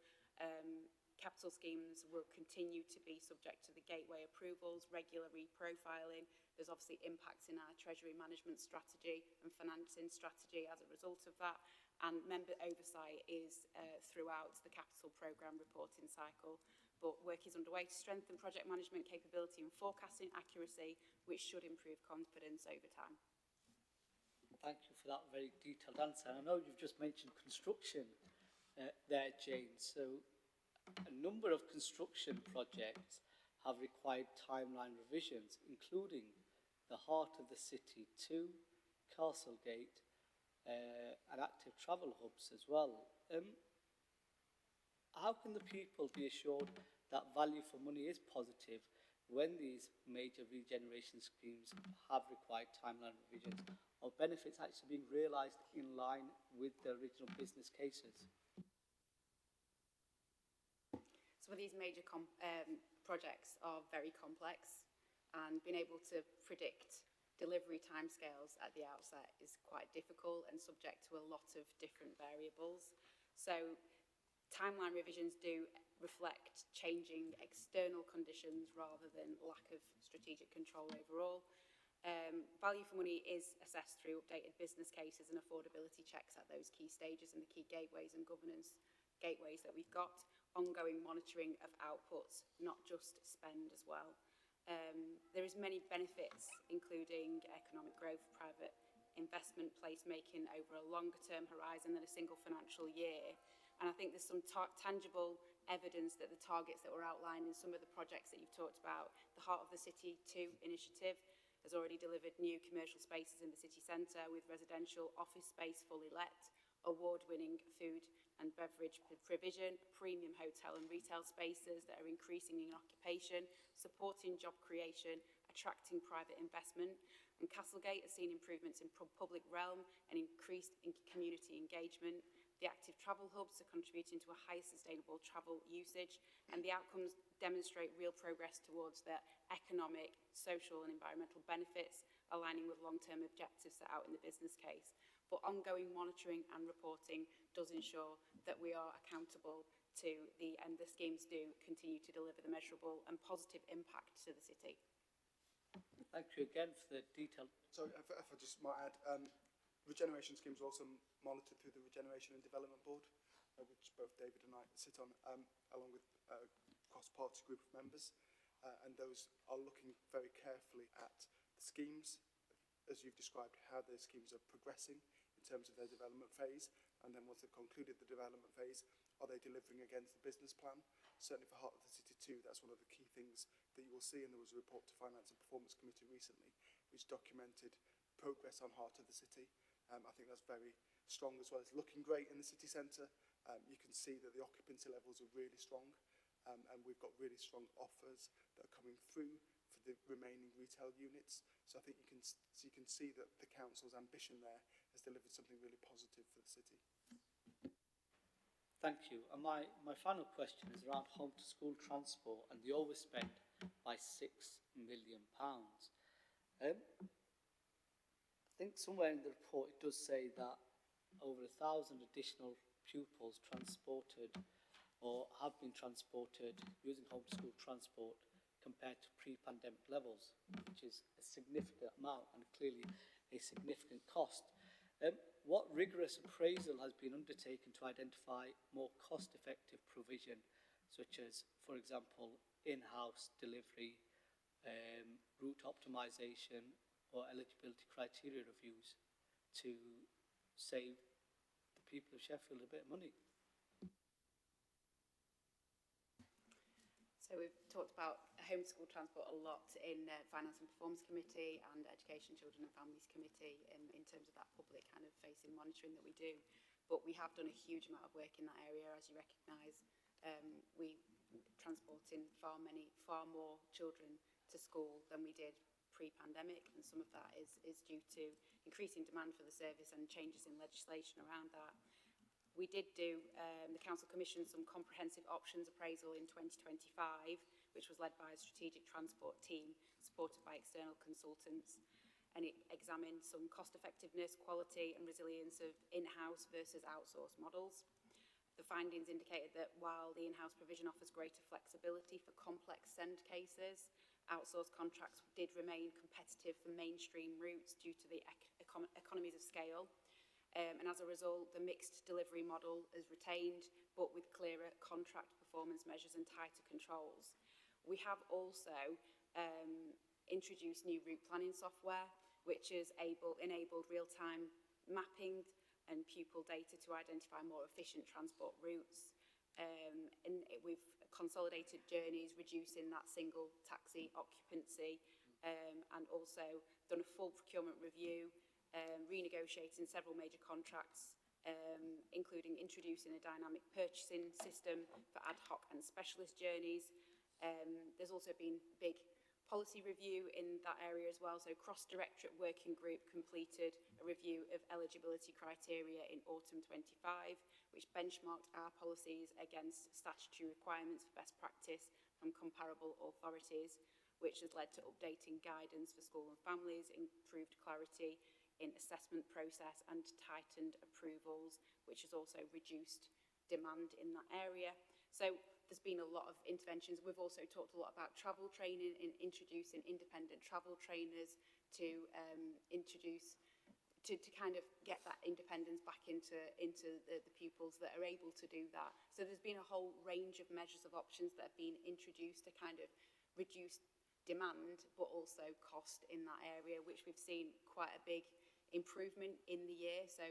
Capital schemes will continue to be subject to the gateway approvals, regular reprofiling. There's obviously impacts in our treasury management strategy and financing strategy as a result of that. And member oversight is throughout the capital programme reporting cycle. But work is underway to strengthen project management capability and forecasting accuracy, which should improve confidence over time. Thank you for that very detailed answer. I know you've just mentioned construction there, Jane. So a number of construction projects have required timeline revisions, including the Heart of the City 2, Castlegate, and active travel hubs as well. How can the people be assured that value for money is positive when these major regeneration schemes have required timeline revisions, or benefits actually being realised in line with the original business cases? Some of these major projects are very complex, and being able to predict delivery timescales at the outset is quite difficult and subject to a lot of different variables. So timeline revisions do reflect changing external conditions rather than lack of strategic control overall. Value for money is assessed through updated business cases and affordability checks at those key stages and the key gateways and governance gateways that we've got. Ongoing monitoring of outputs, not just spend as well. There is many benefits, including economic growth, private investment, placemaking over a longer term horizon than a single financial year. And I think there's some tangible evidence that the targets that were outlined in some of the projects that you've talked about, the Heart of the City 2 initiative has already delivered new commercial spaces in the city centre with residential office space fully let, award-winning food and beverage provision, premium hotel and retail spaces that are increasing in occupation, supporting job creation, attracting private investment. And Castlegate has seen improvements in public realm and increased in community engagement. The active travel hubs are contributing to a higher sustainable travel usage, and the outcomes demonstrate real progress towards their economic, social and environmental benefits, aligning with long-term objectives set out in the business case. But ongoing monitoring and reporting does ensure that we are accountable to and the schemes do continue to deliver the measurable and positive impact to the city. Thank you again for the detail. So if I just might add, regeneration schemes are also monitored through the Regeneration and Development Board, which both David and I sit on, along with a cross-party group of members. And those are looking very carefully at the schemes, as you've described, how the schemes are progressing in terms of their development phase, and then once they've concluded the development phase, are they delivering against the business plan? Certainly for Heart of the City 2, that's one of the key things that you will see, and there was a report to Finance and Performance Committee recently which documented progress on Heart of the City. I think that's very strong, as well as looking great in the city centre. You can see that the occupancy levels are really strong, and we've got really strong offers that are coming through for the remaining retail units. So I think you can see that the council's ambition there has delivered something really positive for the city. Thank you. And my final question is around home to school transport and the overspend by £6 million. I think somewhere in the report it does say that over 1,000 additional pupils transported or have been transported using home to school transport compared to pre-pandemic levels, which is a significant amount and clearly a significant cost. What rigorous appraisal has been undertaken to identify more cost-effective provision, such as, for example, in-house delivery, route optimisation, or eligibility criteria reviews to save the people of Sheffield a bit of money? So we've talked about home school transport a lot in Finance and Performance Committee and Education, Children and Families Committee in terms of that public kind of facing monitoring that we do. But we have done a huge amount of work in that area, as you recognise. We transporting far more children to school than we did pre-pandemic, and some of that is due to increasing demand for the service and changes in legislation around that. We did do, the Council commissioned some comprehensive options appraisal in 2025, which was led by a strategic transport team supported by external consultants. And it examined some cost effectiveness, quality and resilience of in-house versus outsourced models. The findings indicated that while the in-house provision offers greater flexibility for complex send cases, outsourced contracts did remain competitive for mainstream routes due to the economies of scale. And as a result, the mixed delivery model is retained, but with clearer contract performance measures and tighter controls. We have also introduced new route planning software, which has enabled real-time mapping and pupil data to identify more efficient transport routes. We've consolidated journeys, reducing that single taxi occupancy, and also done a full procurement review, renegotiating several major contracts, including introducing a dynamic purchasing system for ad hoc and specialist journeys. There's also been big policy review in that area as well. So cross-directorate working group completed a review of eligibility criteria in autumn 25, which benchmarked our policies against statutory requirements for best practice from comparable authorities, which has led to updating guidance for school and families, improved clarity in assessment process and tightened approvals, which has also reduced demand in that area. So there's been a lot of interventions. We've also talked a lot about travel training, in introducing independent travel trainers to kind of get that independence back into the pupils that are able to do that. So there's been a whole range of measures of options that have been introduced to kind of reduce demand, but also cost in that area, which we've seen quite a big improvement in the year. So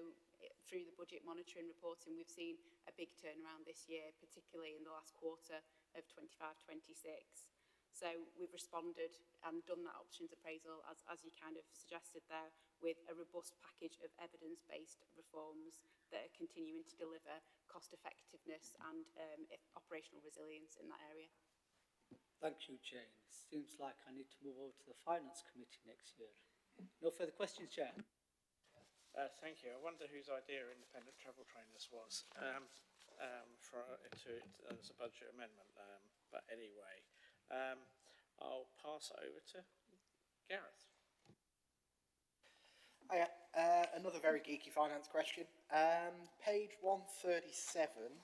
through the budget monitoring reporting, we've seen a big turnaround this year, particularly in the last quarter of 25-26. So we've responded and done that options appraisal, as you kind of suggested there, with a robust package of evidence-based reforms that are continuing to deliver cost effectiveness and operational resilience in that area. Thank you, Jane. Seems like I need to move over to the Finance Committee next year. No further questions, Chair. Thank you. I wonder whose idea independent travel trainers was as a budget amendment. But anyway, I'll pass it over to Gareth. Another very geeky finance question. Page 137,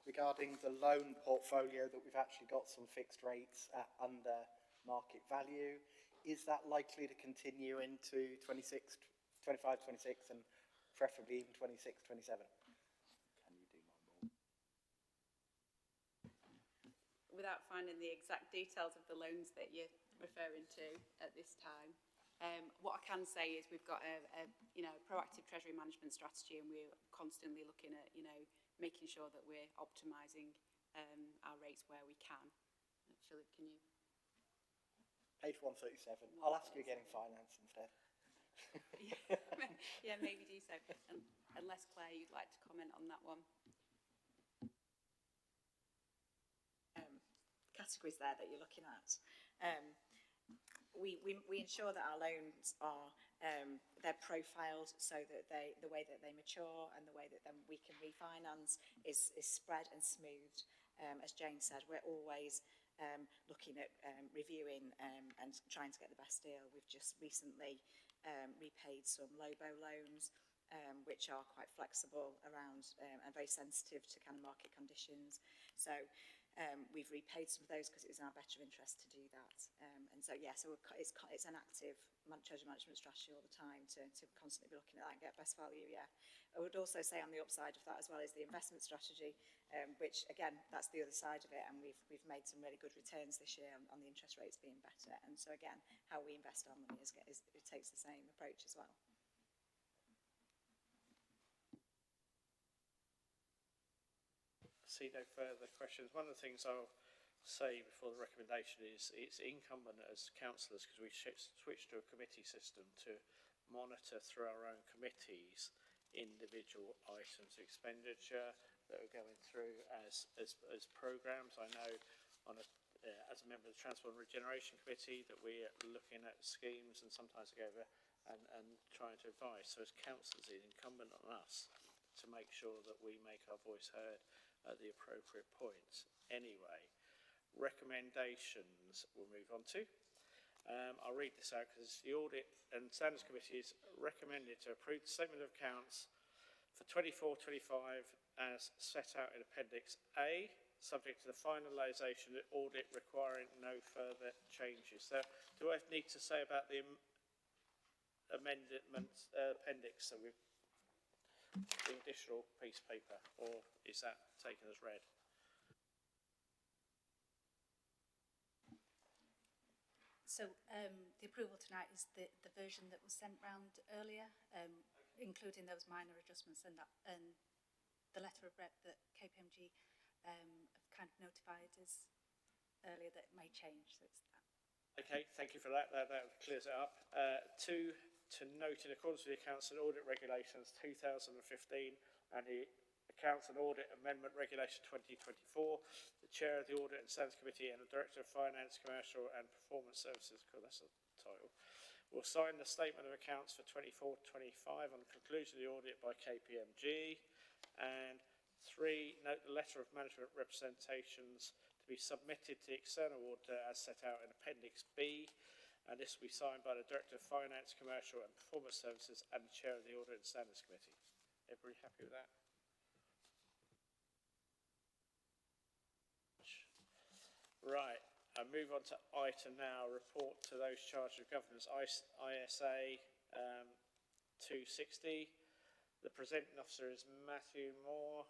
regarding the loan portfolio that we've actually got some fixed rates at under market value. Is that likely to continue into 25, 26 and preferably even 26, 27? Can you do my Without finding the exact details of the loans that you're referring to at this time, What I can say is we've got a proactive treasury management strategy, and we're constantly looking at making sure that we're optimising our rates where we can. Philip, can you? Page 137. I'll ask you again in finance instead. Yeah, maybe do so. Unless Claire, you'd like to comment on that one. Categories there that you're looking at. We ensure that our loans are they're profiled so that the way that they mature and the way that then we can refinance is spread and smoothed. As Jane said, we're always looking at reviewing and trying to get the best deal. We've just recently repaid some LOBO loans, which are quite flexible around and very sensitive to kind of market conditions. So we've repaid some of those because it was in our better interest to do that. And so, yeah, so it's an active treasury management strategy all the time to constantly be looking at that and get best value, yeah. I would also say on the upside of that as well is the investment strategy, which, again, that's the other side of it. And we've made some really good returns this year on the interest rates being better. And so, again, how we invest our money it takes the same approach as well. See no further questions. One of the things I'll say before the recommendation is it's incumbent as councillors, because we switched to a committee system, to monitor through our own committees individual items of expenditure that are going through as programmes. I know as a member of the Transport and Regeneration Committee that we're looking at schemes and sometimes go over and trying to advise. So as councillors, it's incumbent on us to make sure that we make our voice heard at the appropriate points. Anyway, recommendations we'll move on to. I'll read this out because the Audit and Standards Committee is recommended to approve the Statement of Accounts for 24-25 as set out in Appendix A, subject to the finalisation of the audit requiring no further changes. So, do I need to say about the amendment appendix, so we've the additional piece of paper, or is that taken as read? So the approval tonight is the version that was sent round earlier, including those minor adjustments and the letter of rep that KPMG have kind of notified us earlier that may change. So it's that. Okay, thank you for that. That clears it up. To note, in accordance with the Accounts and Audit Regulations 2015 and the Accounts and Audit Amendment Regulation 2024, the Chair of the Audit and Standards Committee and the Director of Finance, Commercial and Performance Services, that's the title, will sign the Statement of Accounts for 24-25 on the conclusion of the audit by KPMG. And 3, note the letter of management representations to be submitted to the external auditor as set out in Appendix B. And this will be signed by the Director of Finance, Commercial and Performance Services and the Chair of the Audit and Standards Committee. Everybody happy with that? Right, I move on to item now, report to those charged with governance, ISA 260. The presenting officer is Matthew Moore,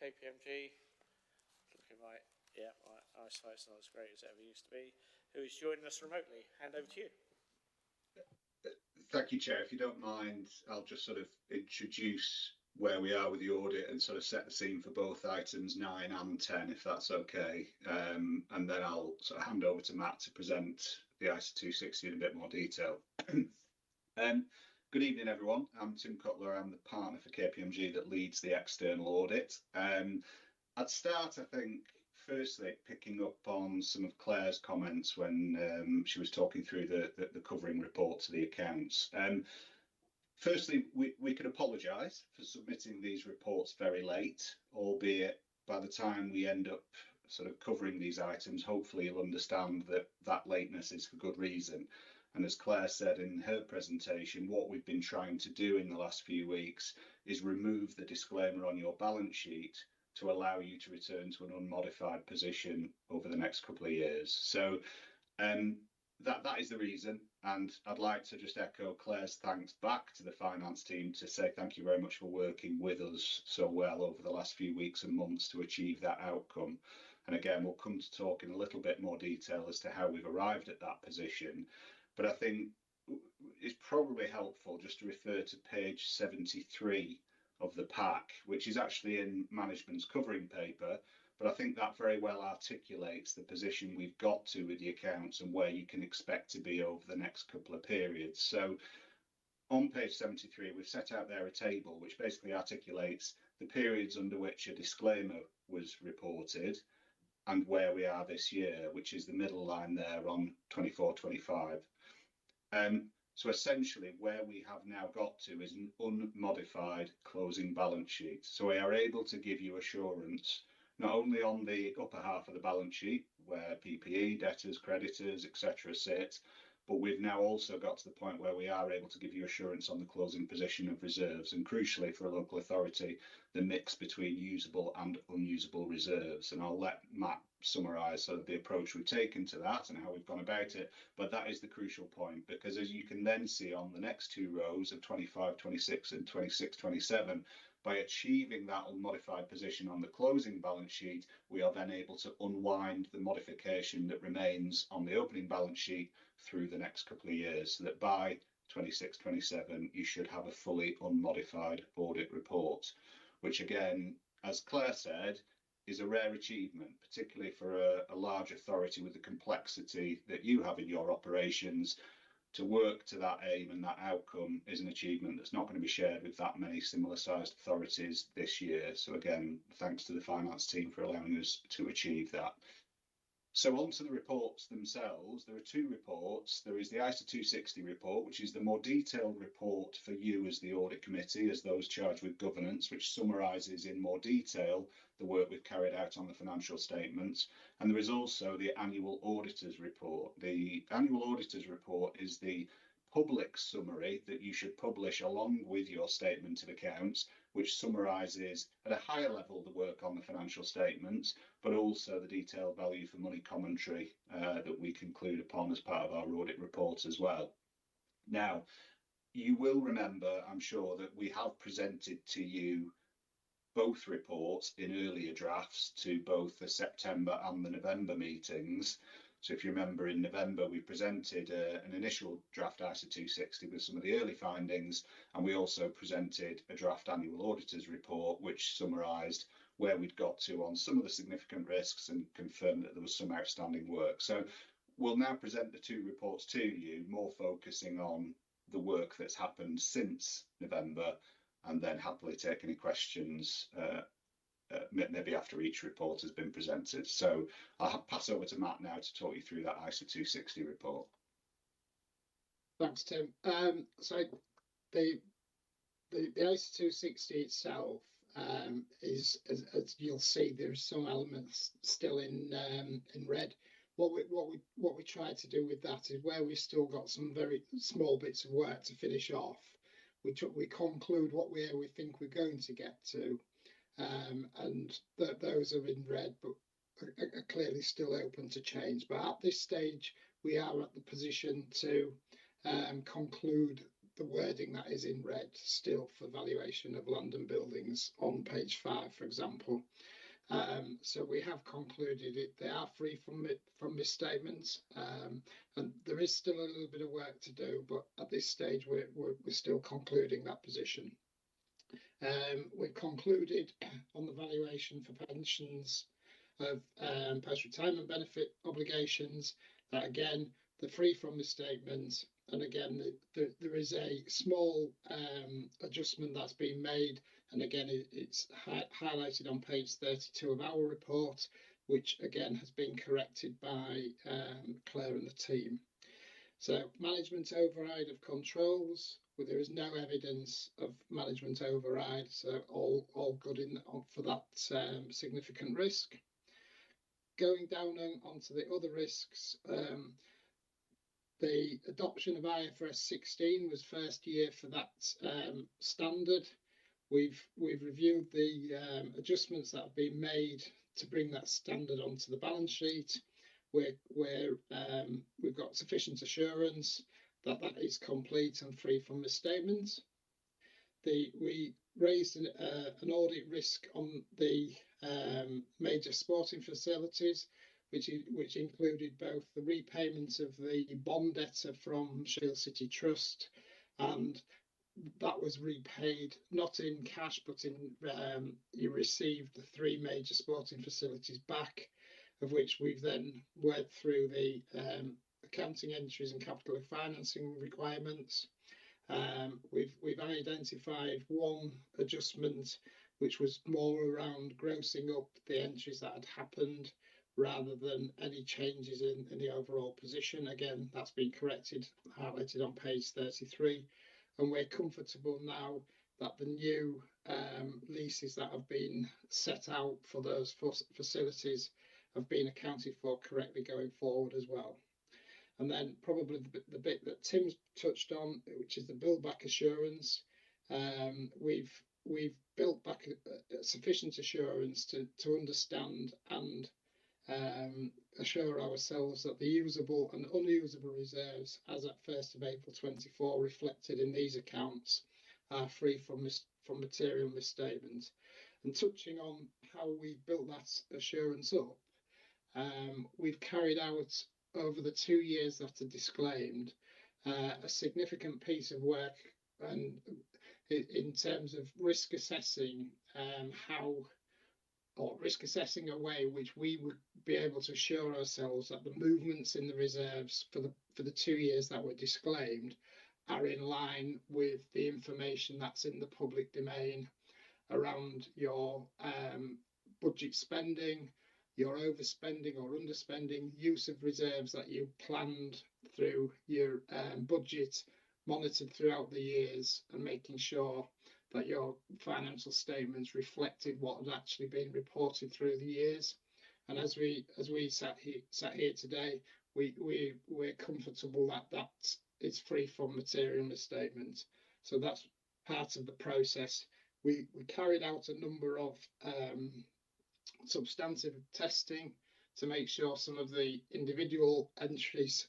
KPMG. Looking right, yeah, my eyesight's not as great as it ever used to be. Who is joining us remotely. Hand over to you. Thank you, Chair. If you don't mind, I'll just sort of introduce where we are with the audit and sort of set the scene for both items 9 and 10, if that's okay. And then I'll sort of hand over to Matt to present the ISA 260 in a bit more detail. Good evening, everyone. I'm Tim Cutler. I'm the partner for KPMG that leads the external audit. I'd start, I think, firstly, picking up on some of Claire's comments when she was talking through the covering report to the accounts. Firstly, we could apologise for submitting these reports very late, albeit by the time we end up sort of covering these items, hopefully you'll understand that lateness is for good reason. And as Claire said in her presentation, what we've been trying to do in the last few weeks is remove the disclaimer on your balance sheet to allow you to return to an unmodified position over the next couple of years. So that is the reason, and I'd like to just echo Claire's thanks back to the finance team to say thank you very much for working with us so well over the last few weeks and months to achieve that outcome. And again, we'll come to talk in a little bit more detail as to how we've arrived at that position. But I think it's probably helpful just to refer to page 73 of the pack, which is actually in management's covering paper, but I think that very well articulates the position we've got to with the accounts and where you can expect to be over the next couple of periods. So on page 73, we've set out there a table which basically articulates the periods under which a disclaimer was reported and where we are this year, which is the middle line there on 24-25. So essentially where we have now got to is an unmodified closing balance sheet. So we are able to give you assurance not only on the upper half of the balance sheet where PPE, debtors, creditors, etc. sit, but we've now also got to the point where we are able to give you assurance on the closing position of reserves, and crucially for a local authority, the mix between usable and unusable reserves. And I'll let Matt summarise sort of the approach we've taken to that and how we've gone about it, but that is the crucial point, because as you can then see on the next two rows of 25, 26 and 26, 27, by achieving that unmodified position on the closing balance sheet, we are then able to unwind the modification that remains on the opening balance sheet through the next couple of years, so that by 26, 27, you should have a fully unmodified audit report, which again, as Claire said, is a rare achievement, particularly for a large authority with the complexity that you have in your operations. To work to that aim and that outcome is an achievement that's not going to be shared with that many similar sized authorities this year. So again, thanks to the finance team for allowing us to achieve that. So on to the reports themselves. There are two reports. There is the ISA 260 report, which is the more detailed report for you as the audit committee, as those charged with governance, which summarises in more detail the work we've carried out on the financial statements. And there is also the annual auditor's report. The annual auditor's report is the public summary that you should publish along with your statement of accounts, which summarises at a higher level the work on the financial statements, but also the detailed value for money commentary that we conclude upon as part of our audit report as well. Now, you will remember, I'm sure, that we have presented to you both reports in earlier drafts to both the September and the November meetings. So if you remember, in November, we presented an initial draft ISA 260 with some of the early findings, and we also presented a draft annual auditor's report, which summarised where we'd got to on some of the significant risks and confirmed that there was some outstanding work. So we'll now present the two reports to you, more focusing on the work that's happened since November, and then happily take any questions maybe after each report has been presented. So I'll pass over to Matt now to talk you through that ISA 260 report. Thanks, Tim. So the ISA 260 itself is, as you'll see, there's some elements still in red. What we try to do with that is where we've still got some very small bits of work to finish off. We conclude where we think we're going to get to. And those are in red, but are clearly still open to change. But at this stage, we are at the position to conclude the wording that is in red still for valuation of land and buildings on page 5, for example. So we have concluded it. They are free from misstatements, and there is still a little bit of work to do. But at this stage, we're still concluding that position. We concluded on the valuation for pensions of post-retirement benefit obligations that, again, they're free from misstatements, and again there is a small adjustment that's been made, and again it's highlighted on page 32 of our report, which again has been corrected by Claire and the team. So management override of controls, well, there is no evidence of management override, so all good for that significant risk. Going down onto the other risks, the adoption of IFRS 16 was first year for that standard. We've reviewed the adjustments that have been made to bring that standard onto the balance sheet, where we've got sufficient assurance that that is complete and free from misstatements. We raised an audit risk on the major sporting facilities, which included both the repayment of the bond debtor from Sheffield City Trust, and that was repaid not in cash, but in you received the 3 major sporting facilities back, of which we've then worked through the accounting entries and capital financing requirements. We've identified one adjustment which was more around grossing up the entries that had happened rather than any changes in the overall position. Again, that's been corrected, highlighted on page 33, and we're comfortable now that the new leases that have been set out for those facilities have been accounted for correctly going forward as well. And then probably the bit that Tim's touched on, which is the build back assurance. We've built back a sufficient assurance to understand and assure ourselves that the usable and unusable reserves as at 1st of April 24 reflected in these accounts are free from material misstatements. And touching on how we built that assurance up, we've carried out over the 2 years that are disclaimed a significant piece of work and in terms of risk assessing risk assessing a way which we would be able to assure ourselves that the movements in the reserves for the 2 years that were disclaimed are in line with the information that's in the public domain around your budget spending, your overspending or underspending, use of reserves that you planned through your budget, monitored throughout the years, and making sure that your financial statements reflected what had actually been reported through the years. And as we sat here today, we're comfortable that is free from material misstatements. So that's part of the process. We carried out a number of substantive testing to make sure some of the individual entries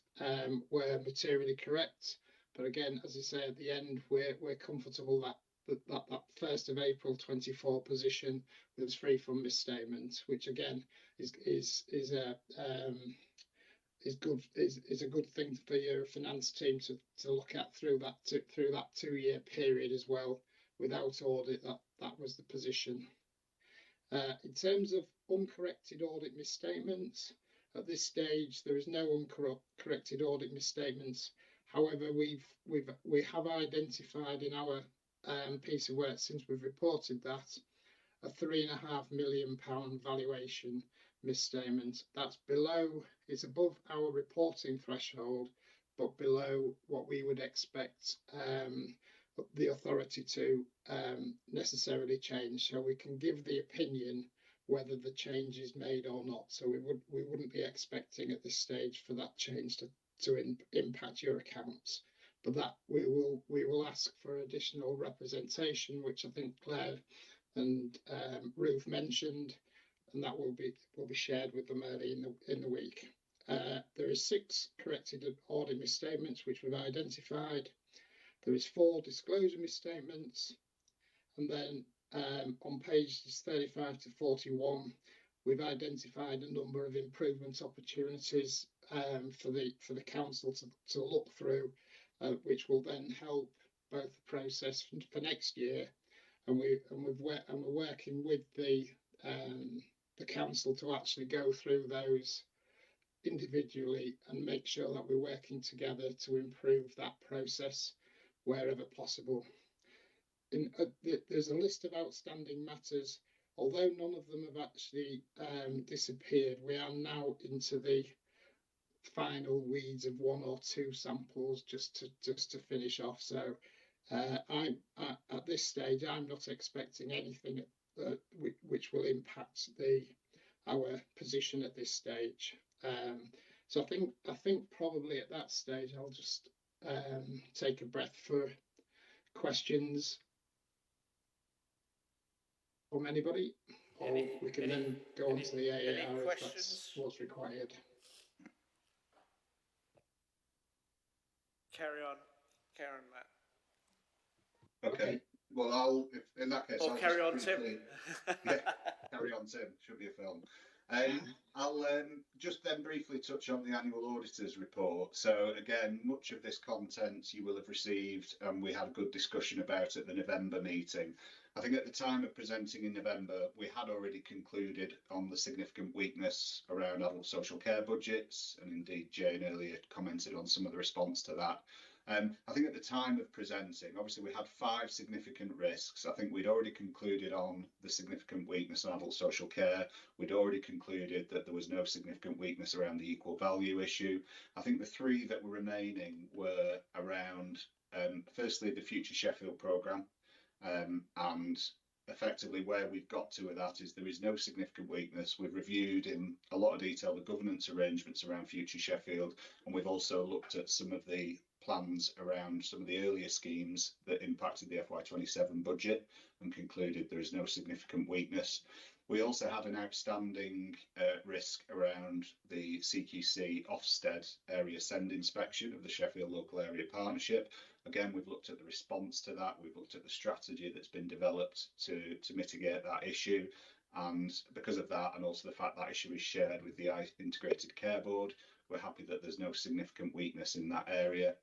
were materially correct. But again, as I say, at the end, we're comfortable that 1st of April 24 position was free from misstatements, which again is a good thing for your finance team to look at through that 2 year period as well. Without audit, that was the position. In terms of uncorrected audit misstatements, at this stage there is no uncorrected audit misstatements. However, we have identified in our piece of work since we've reported that a £3.5 million valuation misstatement. That's it's above our reporting threshold, but below what we would expect the authority to necessarily change. So we can give the opinion whether the change is made or not. So we wouldn't be expecting at this stage for that change to impact your accounts. But that we will ask for additional representation, which I think Claire and Ruth mentioned, and that will be shared with them early in the week. There is 6 corrected audit misstatements which we've identified. There is 4 disclosure misstatements, and then on pages 35 to 41, we've identified a number of improvement opportunities for the council to look through, which will then help both the process for next year, and we're working with the council to actually go through those individually and make sure that we're working together to improve that process wherever possible. There's a list of outstanding matters. Although none of them have actually disappeared, we are now into the final weeds of 1 or 2 samples just to finish off. So at this stage, I'm not expecting anything which will impact our position at this stage. So I think probably at that stage I'll just take a breath for questions from anybody, or we can then go on to the AAR if that's what's required. Carry on, Matt. Okay. Well, in that case, Or I'll carry just on, Tim. briefly, yeah, carry on, Tim. Should be a film. I'll just then briefly touch on the annual auditor's report. So again, much of this content you will have received, and we had a good discussion about at the November meeting. I think at the time of presenting in November, we had already concluded on the significant weakness around adult social care budgets, and indeed Jane earlier commented on some of the response to that. I think at the time of presenting, obviously we had 5 significant risks. I think we'd already concluded on the significant weakness in adult social care. We'd already concluded that there was no significant weakness around the equal value issue. I think the 3 that were remaining were around, firstly, the Future Sheffield programme, and effectively where we've got to with that is there is no significant weakness. We've reviewed in a lot of detail the governance arrangements around Future Sheffield, and we've also looked at some of the plans around some of the earlier schemes that impacted the FY27 budget and concluded there is no significant weakness. We also had an outstanding risk around the CQC Ofsted area send inspection of the Sheffield Local Area Partnership. Again, we've looked at the response to that. We've looked at the strategy that's been developed to mitigate that issue. And because of that, and also the fact that issue is shared with the Integrated Care Board, we're happy that there's no significant weakness in that area.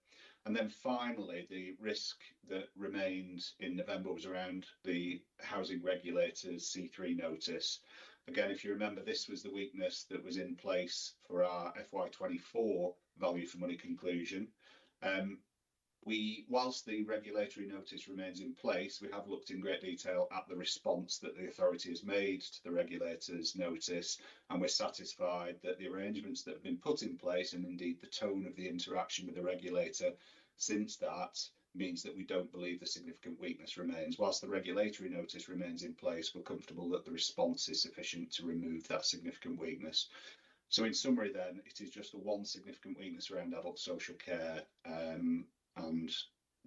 And then finally, the risk that remained in November was around the housing regulator's C3 notice. Again, if you remember, this was the weakness that was in place for our FY24 value for money conclusion. Whilst the regulatory notice remains in place, we have looked in great detail at the response that the authority has made to the regulator's notice, and we're satisfied that the arrangements that have been put in place, and indeed the tone of the interaction with the regulator since that, means that we don't believe the significant weakness remains. Whilst the regulatory notice remains in place, we're comfortable that the response is sufficient to remove that significant weakness. So in summary then, it is just the one significant weakness around adult social care, and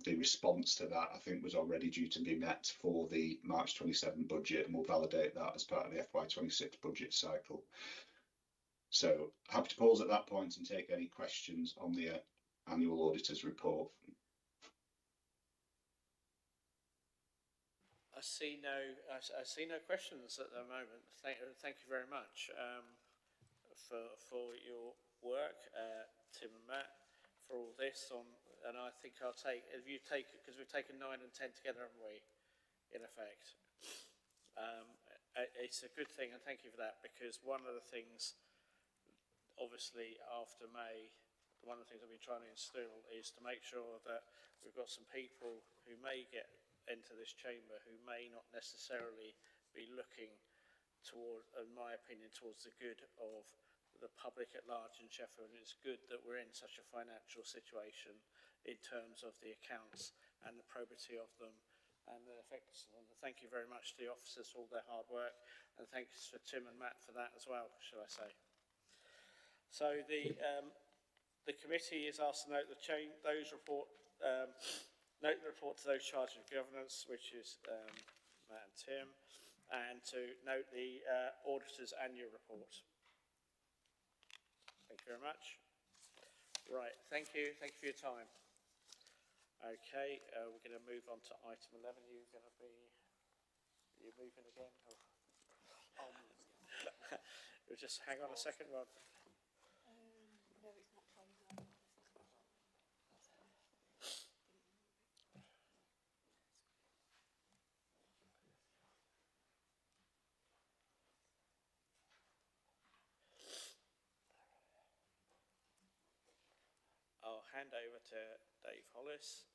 the response to that, I think, was already due to be met for the March 27 budget, and we'll validate that as part of the FY26 budget cycle. So happy to pause at that point and take any questions on the annual auditor's report. I see no questions at the moment. Thank you very much for your work, Tim and Matt, for all this on. And I think I'll take, if you take, because we've taken 9 and 10 together, haven't we, in effect? It's a good thing, and thank you for that, because one of the things, obviously, after May, one of the things I've been trying to instill is to make sure that we've got some people who may get into this chamber who may not necessarily be looking toward, in my opinion, towards the good of the public at large in Sheffield. And it's good that we're in such a financial situation in terms of the accounts and the probity of them and the effects. And thank you very much to the officers for all their hard work, and thanks for Tim and Matt for that as well, shall I say. So the committee is asked to note the note the report to those charged with governance, which is Matt and Tim, and to note the auditor's annual report. Thank you very much. Right, thank you for your time. Okay, we're going to move on to item 11. You're moving again? Or? You'll just hang on a second, Rod. No, it's not closed. I'll hand over to Dave Hollis.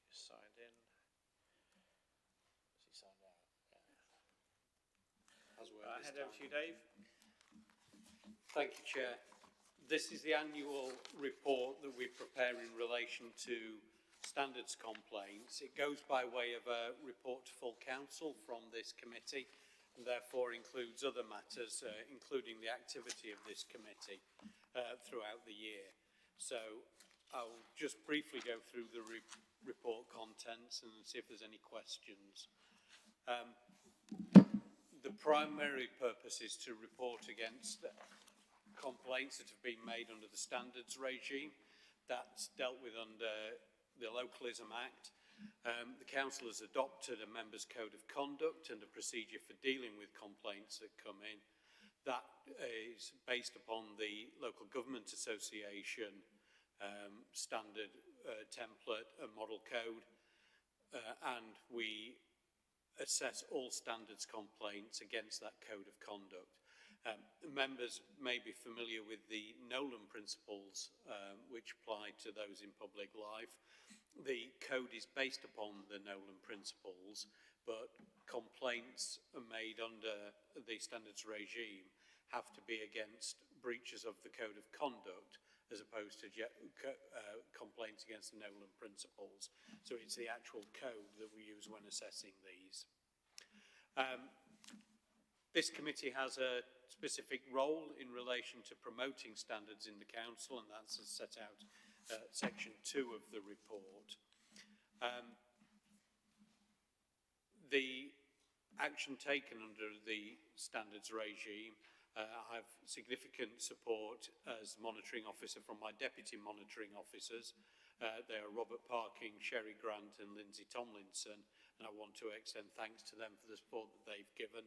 He's signed in. Has he signed out? Yeah. I'll hand over to you, Dave. Thank you, Chair. This is the annual report that we prepare in relation to standards complaints. It goes by way of a report to full council from this committee, and therefore includes other matters, including the activity of this committee throughout the year. So I'll just briefly go through the report contents and see if there's any questions. The primary purpose is to report against complaints that have been made under the standards regime. That's dealt with under the Localism Act. The Council has adopted a Members' Code of Conduct and a procedure for dealing with complaints that come in. That is based upon the Local Government Association standard template and model code, and we assess all standards complaints against that code of conduct. Members may be familiar with the Nolan principles, which apply to those in public life. The code is based upon the Nolan principles, but complaints made under the standards regime have to be against breaches of the code of conduct, as opposed to complaints against the Nolan principles. So it's the actual code that we use when assessing these. This committee has a specific role in relation to promoting standards in the council, and that's set out section 2 of the report. The action taken under the standards regime, I have significant support as monitoring officer from my deputy monitoring officers. They are Robert Parking, Sherry Grant and Lindsay Tomlinson, and I want to extend thanks to them for the support that they've given.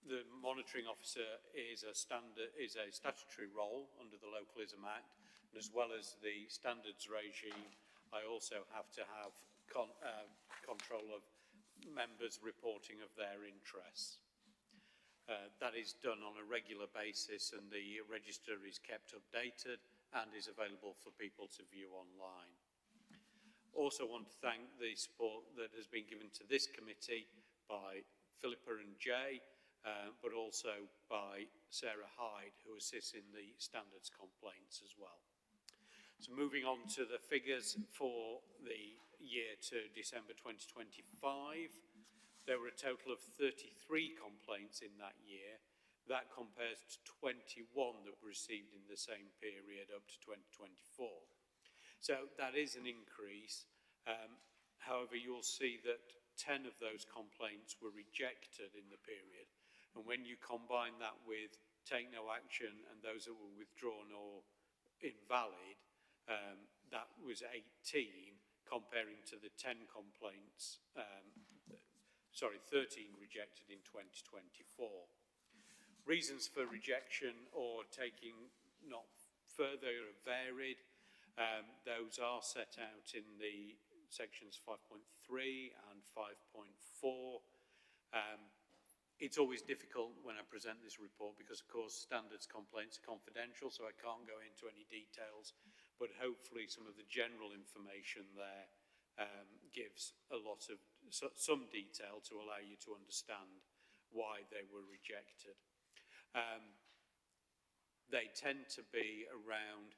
The monitoring officer is a statutory role under the Localism Act, and as well as the standards regime, I also have to have control of members' reporting of their interests. That is done on a regular basis, and the register is kept updated and is available for people to view online. Also want to thank the support that has been given to this committee by Philippa and Jay, but also by Sarah Hyde, who assists in the standards complaints as well. So moving on to the figures for the year to December 2025, there were a total of 33 complaints in that year. That compares to 21 that were received in the same period up to 2024. So that is an increase. However, you'll see that 10 of those complaints were rejected in the period. And when you combine that with take no action and those that were withdrawn or invalid, that was 18, comparing to the 10 complaints, 13 rejected in 2024. Reasons for rejection or taking not further are varied. Those are set out in the sections 5.3 and 5.4. It's always difficult when I present this report because, of course, standards complaints are confidential, so I can't go into any details, but hopefully some of the general information there gives a lot of some detail to allow you to understand why they were rejected. They tend to be around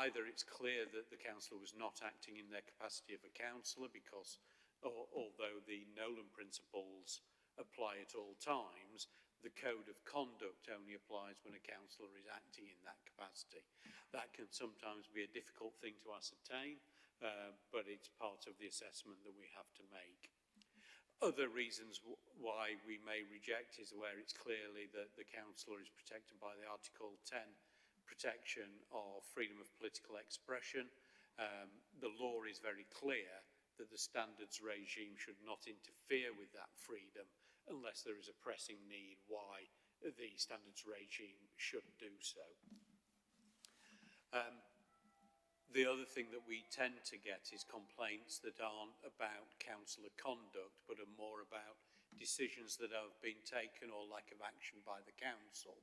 either it's clear that the councillor was not acting in their capacity of a councillor because although the Nolan principles apply at all times, the code of conduct only applies when a councillor is acting in that capacity. That can sometimes be a difficult thing to ascertain, but it's part of the assessment that we have to make. Other reasons why we may reject is where it's clearly that the councillor is protected by the Article 10 protection of freedom of political expression. The law is very clear that the standards regime should not interfere with that freedom unless there is a pressing need why the standards regime should do so. The other thing that we tend to get is complaints that aren't about councillor conduct, but are more about decisions that have been taken or lack of action by the council.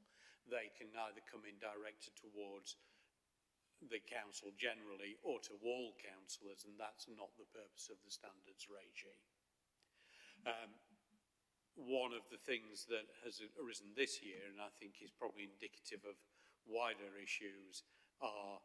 They can either come in directed towards the council generally or to all councillors, and that's not the purpose of the standards regime. One of the things that has arisen this year, and I think is probably indicative of wider issues, are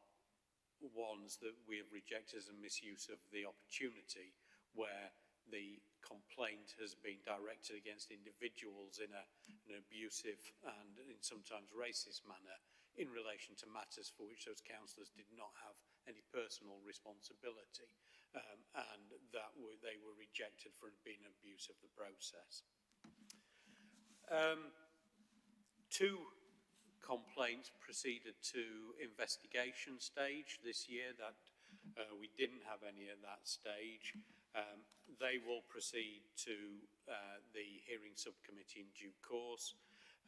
ones that we have rejected as a misuse of the opportunity, where the complaint has been directed against individuals in an abusive and in sometimes racist manner in relation to matters for which those councillors did not have any personal responsibility, and that they were rejected for being an abuse of the process. Two complaints proceeded to investigation stage this year. That we didn't have any at that stage. They will proceed to the hearing subcommittee in due course.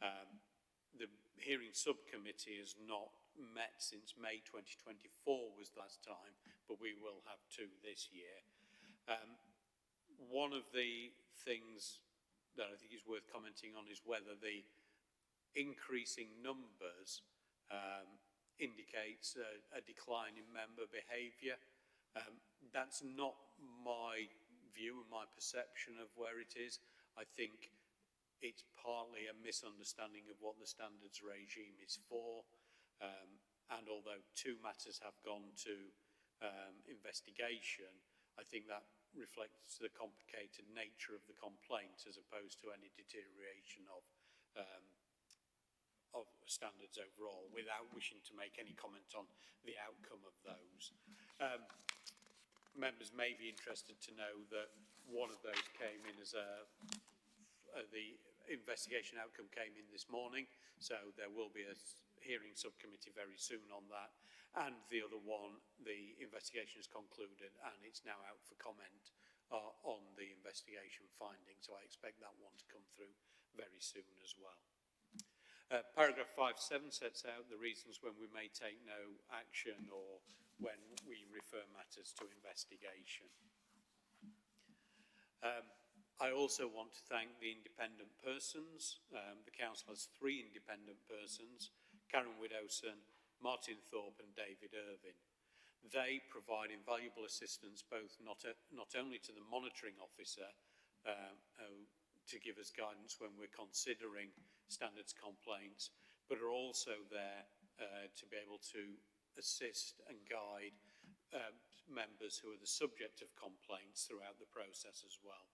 The hearing subcommittee has not met since May 2024 was the last time, but we will have two this year. One of the things that I think is worth commenting on is whether the increasing numbers indicates a decline in member behaviour. That's not my view and my perception of where it is. I think it's partly a misunderstanding of what the standards regime is for. And although two matters have gone to investigation, I think that reflects the complicated nature of the complaint as opposed to any deterioration of standards overall, without wishing to make any comment on the outcome of those. Members may be interested to know that one of those came in as the investigation outcome came in this morning, so there will be a hearing subcommittee very soon on that. And the other one, the investigation is concluded and it's now out for comment on the investigation findings, so I expect that one to come through very soon as well. Paragraph 5.7 sets out the reasons when we may take no action or when we refer matters to investigation. I also want to thank the independent persons. The Council has 3 independent persons, Karen Widowson, Martin Thorpe and David Irvin. They provide invaluable assistance both not only to the monitoring officer to give us guidance when we're considering standards complaints, but are also there to be able to assist and guide members who are the subject of complaints throughout the process as well.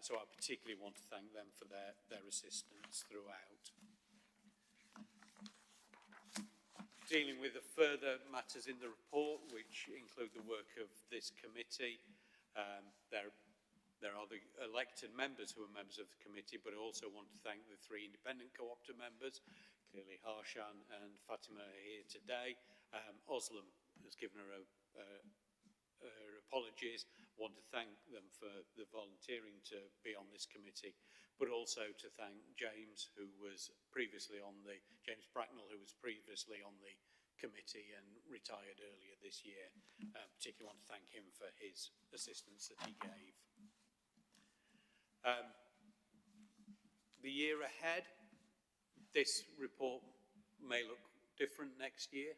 So I particularly want to thank them for their assistance throughout. Dealing with the further matters in the report, which include the work of this committee, there are the elected members who are members of the committee, but I also want to thank the 3 independent co-opter members. Clearly Harshan and Fatima are here today. Oslam has given her apologies. I want to thank them for the volunteering to be on this committee, but also to thank James, who was previously on the, James Bracknell, who was previously on the committee and retired earlier this year. Particularly want to thank him for his assistance that he gave. The year ahead, this report may look different next year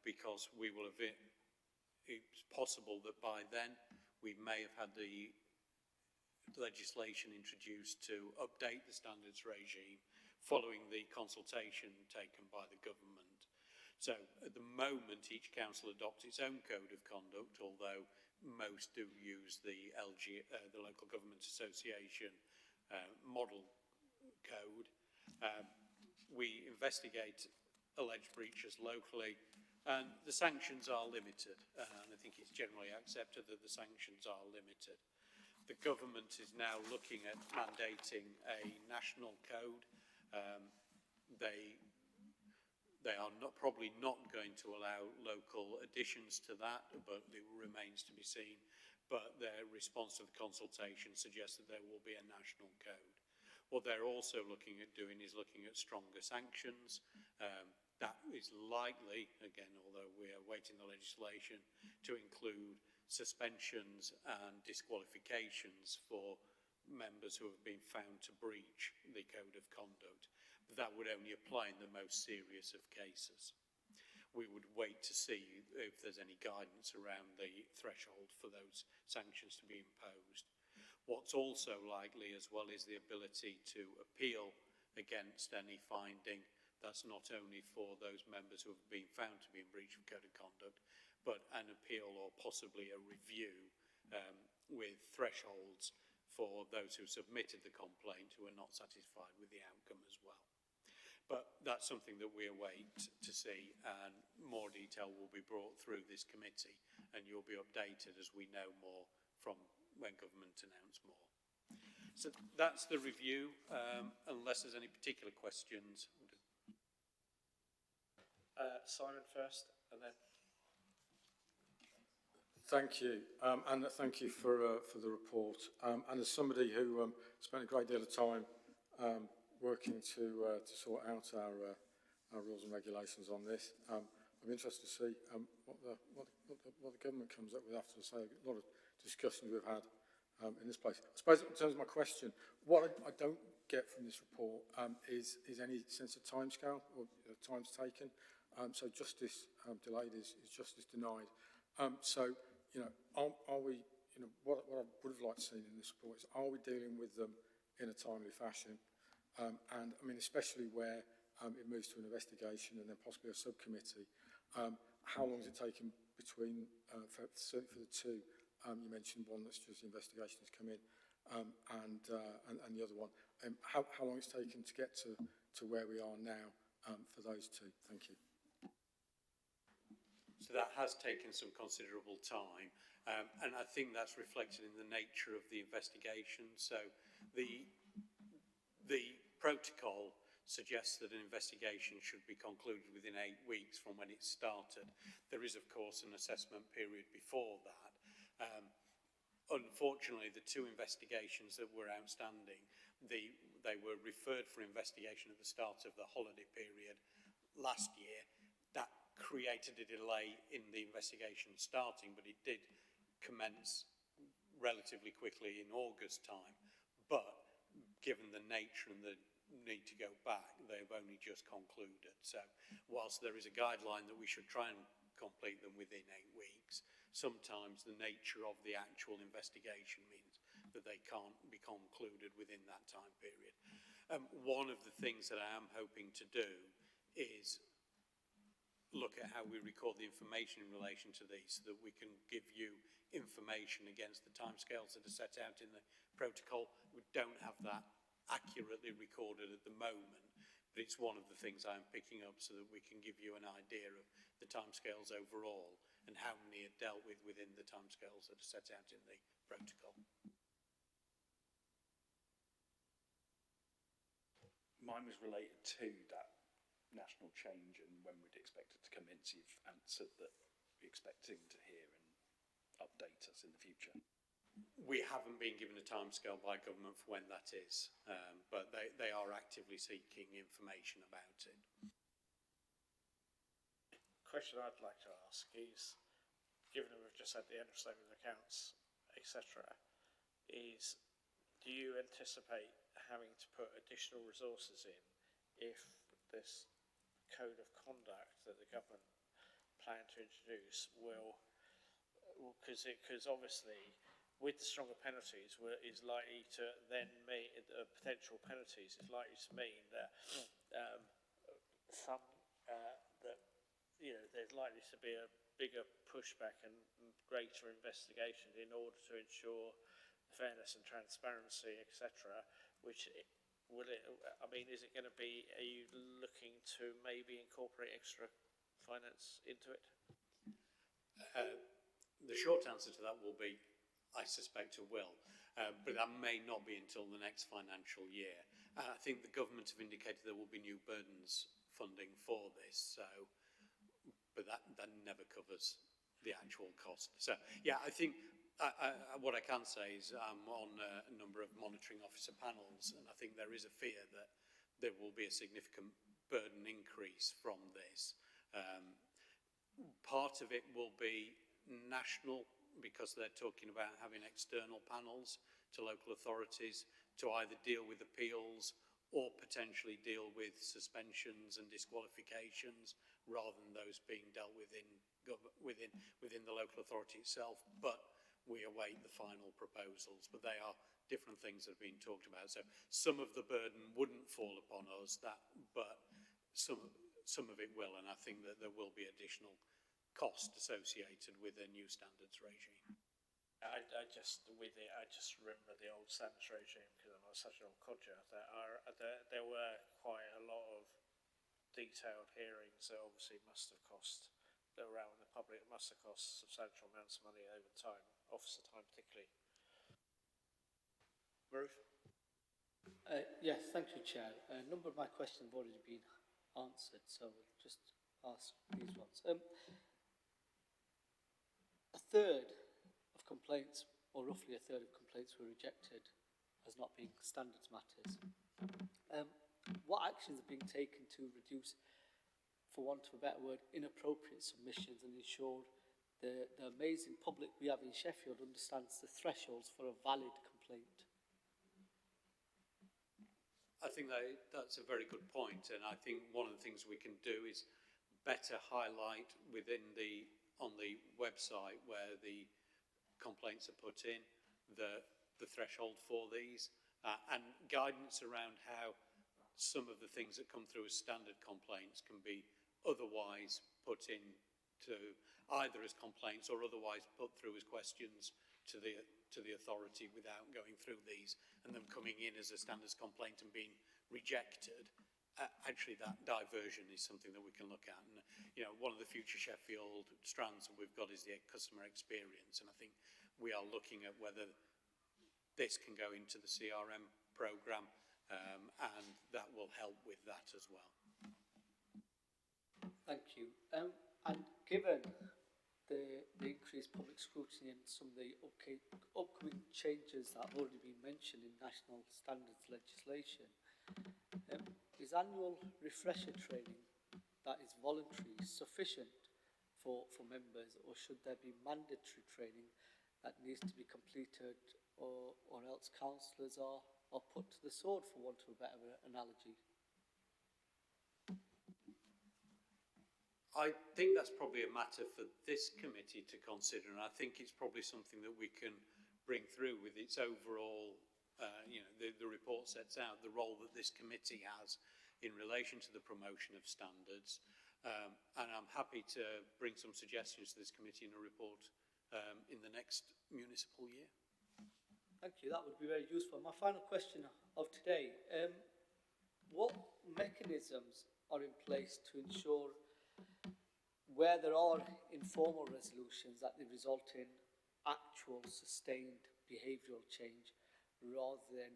because we will have it's possible that by then we may have had the legislation introduced to update the standards regime following the consultation taken by the government. So at the moment each council adopts its own code of conduct, although most do use the the Local Government Association model code. We investigate alleged breaches locally, and the sanctions are limited, and I think it's generally accepted that the sanctions are limited. The government is now looking at mandating a national code. They are probably not going to allow local additions to that, but it remains to be seen. But their response to the consultation suggests that there will be a national code. What they're also looking at doing is looking at stronger sanctions. That is likely, again, although we are waiting the legislation, to include suspensions and disqualifications for members who have been found to breach the code of conduct. But that would only apply in the most serious of cases. We would wait to see if there's any guidance around the threshold for those sanctions to be imposed. What's also likely as well is the ability to appeal against any finding. That's not only for those members who have been found to be in breach of code of conduct, but an appeal or possibly a review with thresholds for those who submitted the complaint who are not satisfied with the outcome as well. But that's something that we await to see, and more detail will be brought through this committee, and you'll be updated as we know more from when government announce more. So that's the review. Unless there's any particular questions, I'm going to Simon first, and then... Thank you, and thank you for the report. And as somebody who spent a great deal of time working to sort out our rules and regulations on this, I'm interested to see what the government comes up with after. Say, a lot of discussions we've had in this place. I suppose in terms of my question, what I don't get from this report is any sense of timescale or times taken. So justice delayed is justice denied. So, you know, are we, you know, what I would have liked to see in this report is, are we dealing with them in a timely fashion? And I mean, especially where it moves to an investigation and then possibly a subcommittee. How long has it taken between, certainly for the two, you mentioned one that's just the investigation has come in, and the other one. How long it's taken to get to where we are now for those two? Thank you. So that has taken some considerable time, and I think that's reflected in the nature of the investigation. So the protocol suggests that an investigation should be concluded within 8 weeks from when it started. There is, of course, an assessment period before that. Unfortunately, the two investigations that were outstanding, they were referred for investigation at the start of the holiday period last year. That created a delay in the investigation starting, but it did commence relatively quickly in August time. But given the nature and the need to go back, they've only just concluded. So whilst there is a guideline that we should try and complete them within 8 weeks, sometimes the nature of the actual investigation means that they can't be concluded within that time period. One of the things that I am hoping to do is look at how we record the information in relation to these, so that we can give you information against the timescales that are set out in the protocol. We don't have that accurately recorded at the moment, but it's one of the things I'm picking up so that we can give you an idea of the timescales overall and how many are dealt with within the timescales that are set out in the protocol. Mine was related to that national change and when we'd expect it to come in, so you've answered that we're expecting to hear and update us in the future. We haven't been given a timescale by government for when that is, but they are actively seeking information about it. The question I'd like to ask is, given that we've just had the end of statement of accounts, etc., is do you anticipate having to put additional resources in if this code of conduct that the government plan to introduce will, because obviously with the stronger penalties is likely to then mean, potential penalties is likely to mean that that, you know, there's likely to be a bigger pushback and greater investigation in order to ensure fairness and transparency, etc., which will it, I mean, is it going to be, are you looking to maybe incorporate extra finance into it? The short answer to that will be, I suspect it will, but that may not be until the next financial year. I think the government have indicated there will be new burdens funding for this, so, but that never covers the actual cost. So, yeah, I think what I can say is I'm on a number of monitoring officer panels, and I think there is a fear that there will be a significant burden increase from this. Part of it will be national, because they're talking about having external panels to local authorities to either deal with appeals or potentially deal with suspensions and disqualifications, rather than those being dealt with within the local authority itself. But we await the final proposals, but they are different things that have been talked about. So some of the burden wouldn't fall upon us, but some of it will, and I think that there will be additional cost associated with a new standards regime. I just remember the old standards regime, because I'm such an old codger, there were quite a lot of detailed hearings that obviously must have cost, that were out in the public, it must have cost substantial amounts of money over time, officer time particularly. Ruth? Yes, thank you, Chair. A number of my questions have already been answered, so just ask these ones. A third of complaints, or roughly a third of complaints, were rejected as not being standards matters. What actions are being taken to reduce, for want of a better word, inappropriate submissions and ensure the amazing public we have in Sheffield understands the thresholds for a valid complaint? I think that's a very good point, and I think one of the things we can do is better highlight on the website where the complaints are put in, the threshold for these, and guidance around how some of the things that come through as standard complaints can be otherwise put in to either as complaints or otherwise put through as questions to the authority without going through these and them coming in as a standards complaint and being rejected. Actually, that diversion is something that we can look at. And, you know, one of the future Sheffield strands that we've got is the customer experience. And I think we are looking at whether this can go into the CRM programme, and that will help with that as well. Thank you. And given the increased public scrutiny and some of the upcoming changes that have already been mentioned in national standards legislation, is annual refresher training that is voluntary sufficient for members, or should there be mandatory training that needs to be completed, or else councillors are put to the sword, for want of a better analogy? I think that's probably a matter for this committee to consider, and I think it's probably something that we can bring through with its overall, the report sets out the role that this committee has in relation to the promotion of standards, and I'm happy to bring some suggestions to this committee in a report in the next municipal year. Thank you, that would be very useful. My final question of today, what mechanisms are in place to ensure where there are informal resolutions that they result in actual sustained behavioural change rather than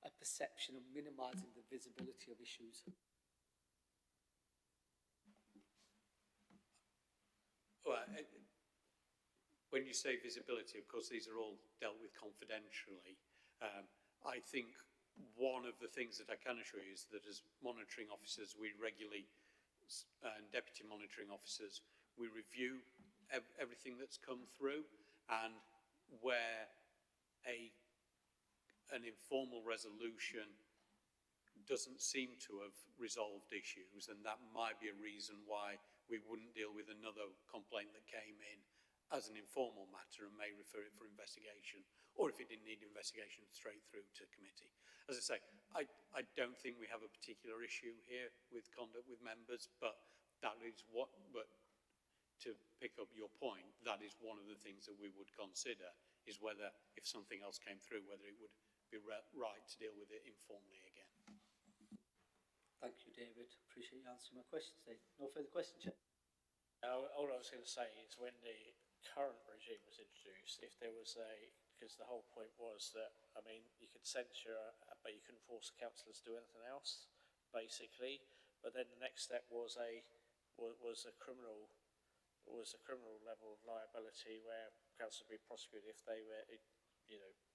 a perception of minimising the visibility of issues? Well, when you say visibility, of course, these are all dealt with confidentially. I think one of the things that I can assure you is that as monitoring officers, we regularly, and deputy monitoring officers, we review everything that's come through, and where an informal resolution doesn't seem to have resolved issues, and that might be a reason why we wouldn't deal with another complaint that came in as an informal matter and may refer it for investigation, or if it didn't need investigation, straight through to committee. As I say, I don't think we have a particular issue here with conduct with members, but that is but to pick up your point, that is one of the things that we would consider, is whether, if something else came through, whether it would be right to deal with it informally again. Thank you, David. Appreciate you answering my questions today. No further questions, Chair. All I was going to say is when the current regime was introduced, if there was because the whole point was that, I mean, you could censure, but you couldn't force councillors to do anything else, basically. But then the next step was a criminal level of liability where councillors would be prosecuted if they were,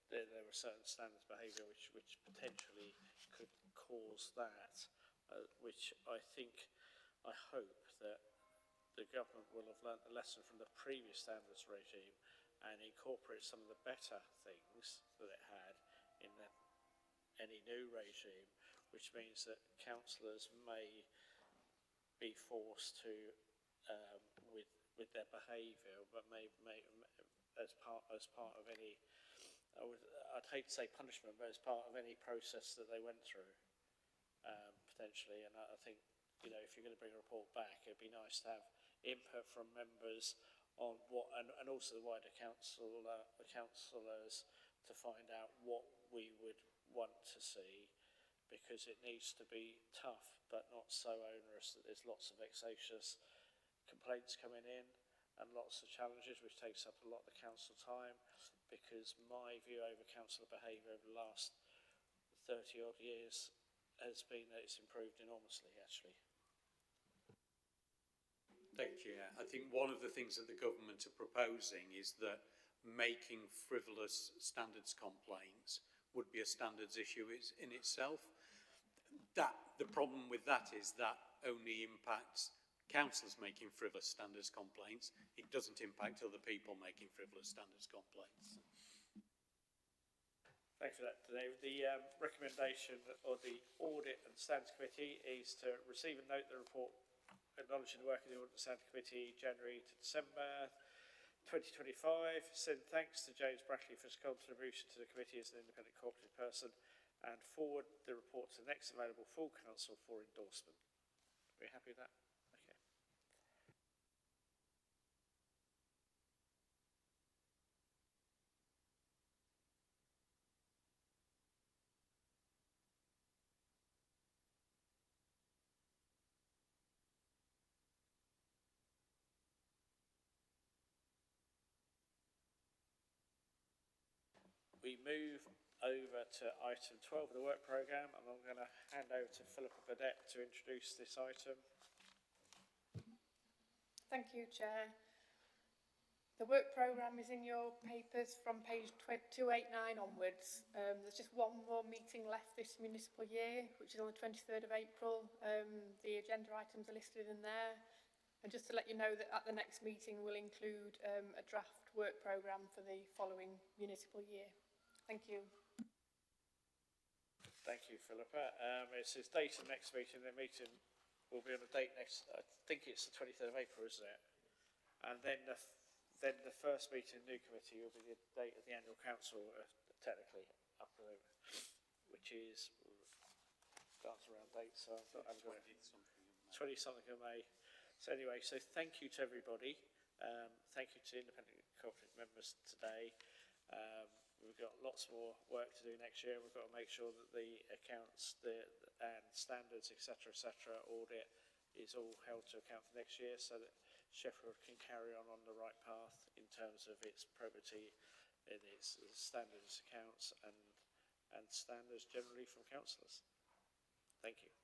there were certain standards of behaviour which potentially could cause that, which I hope that the government will have learnt a lesson from the previous standards regime and incorporate some of the better things that it had in any new regime, which means that councillors may be forced to, with their behaviour, but may as part of any, I'd hate to say punishment, but as part of any process that they went through, potentially. And I think, if you're going to bring a report back, it'd be nice to have input from members on what, and also the wider councillors, to find out what we would want to see, because it needs to be tough but not so onerous that there's lots of vexatious complaints coming in and lots of challenges, which takes up a lot of the council time, because my view over council behaviour over the last 30 odd years has been that it's improved enormously, actually. Thank you. I think one of the things that the government are proposing is that making frivolous standards complaints would be a standards issue in itself. The problem with that is that only impacts councillors making frivolous standards complaints. It doesn't impact other people making frivolous standards complaints. Thanks for that, Dave. The recommendation of the Audit and Standards Committee is to receive and note the report acknowledging the work of the Audit and Standards Committee January to December 2025. Send thanks to James Brackley for his contribution to the committee as an independent cooperative person, and forward the report to the next available full council for endorsement. Are we happy with that? Okay. We move over to item 12 of the work programme, and I'm going to hand over to Philippa Burdett to introduce this item. Thank you, Chair. The work programme is in your papers from page 289 onwards. There's just one more meeting left this municipal year, which is on the 23rd of April. The agenda items are listed in there. And just to let you know that at the next meeting we'll include a draft work programme for the following municipal year. Thank you. Thank you, Philippa. It says date of next meeting. The meeting will be on a date next, I think it's the 23rd of April, isn't it? And then the first meeting of the new committee will be the date of the annual council, technically, up to which is, starts around date, so I thought I'm going to 20 something of May. So anyway, so thank you to everybody. Thank you to independent cooperative members today. We've got lots more work to do next year. We've got to make sure that the accounts and standards, etc., audit is all held to account for next year, so that Sheffield can carry on the right path in terms of its probity in its standards accounts and standards generally from councillors. Thank you.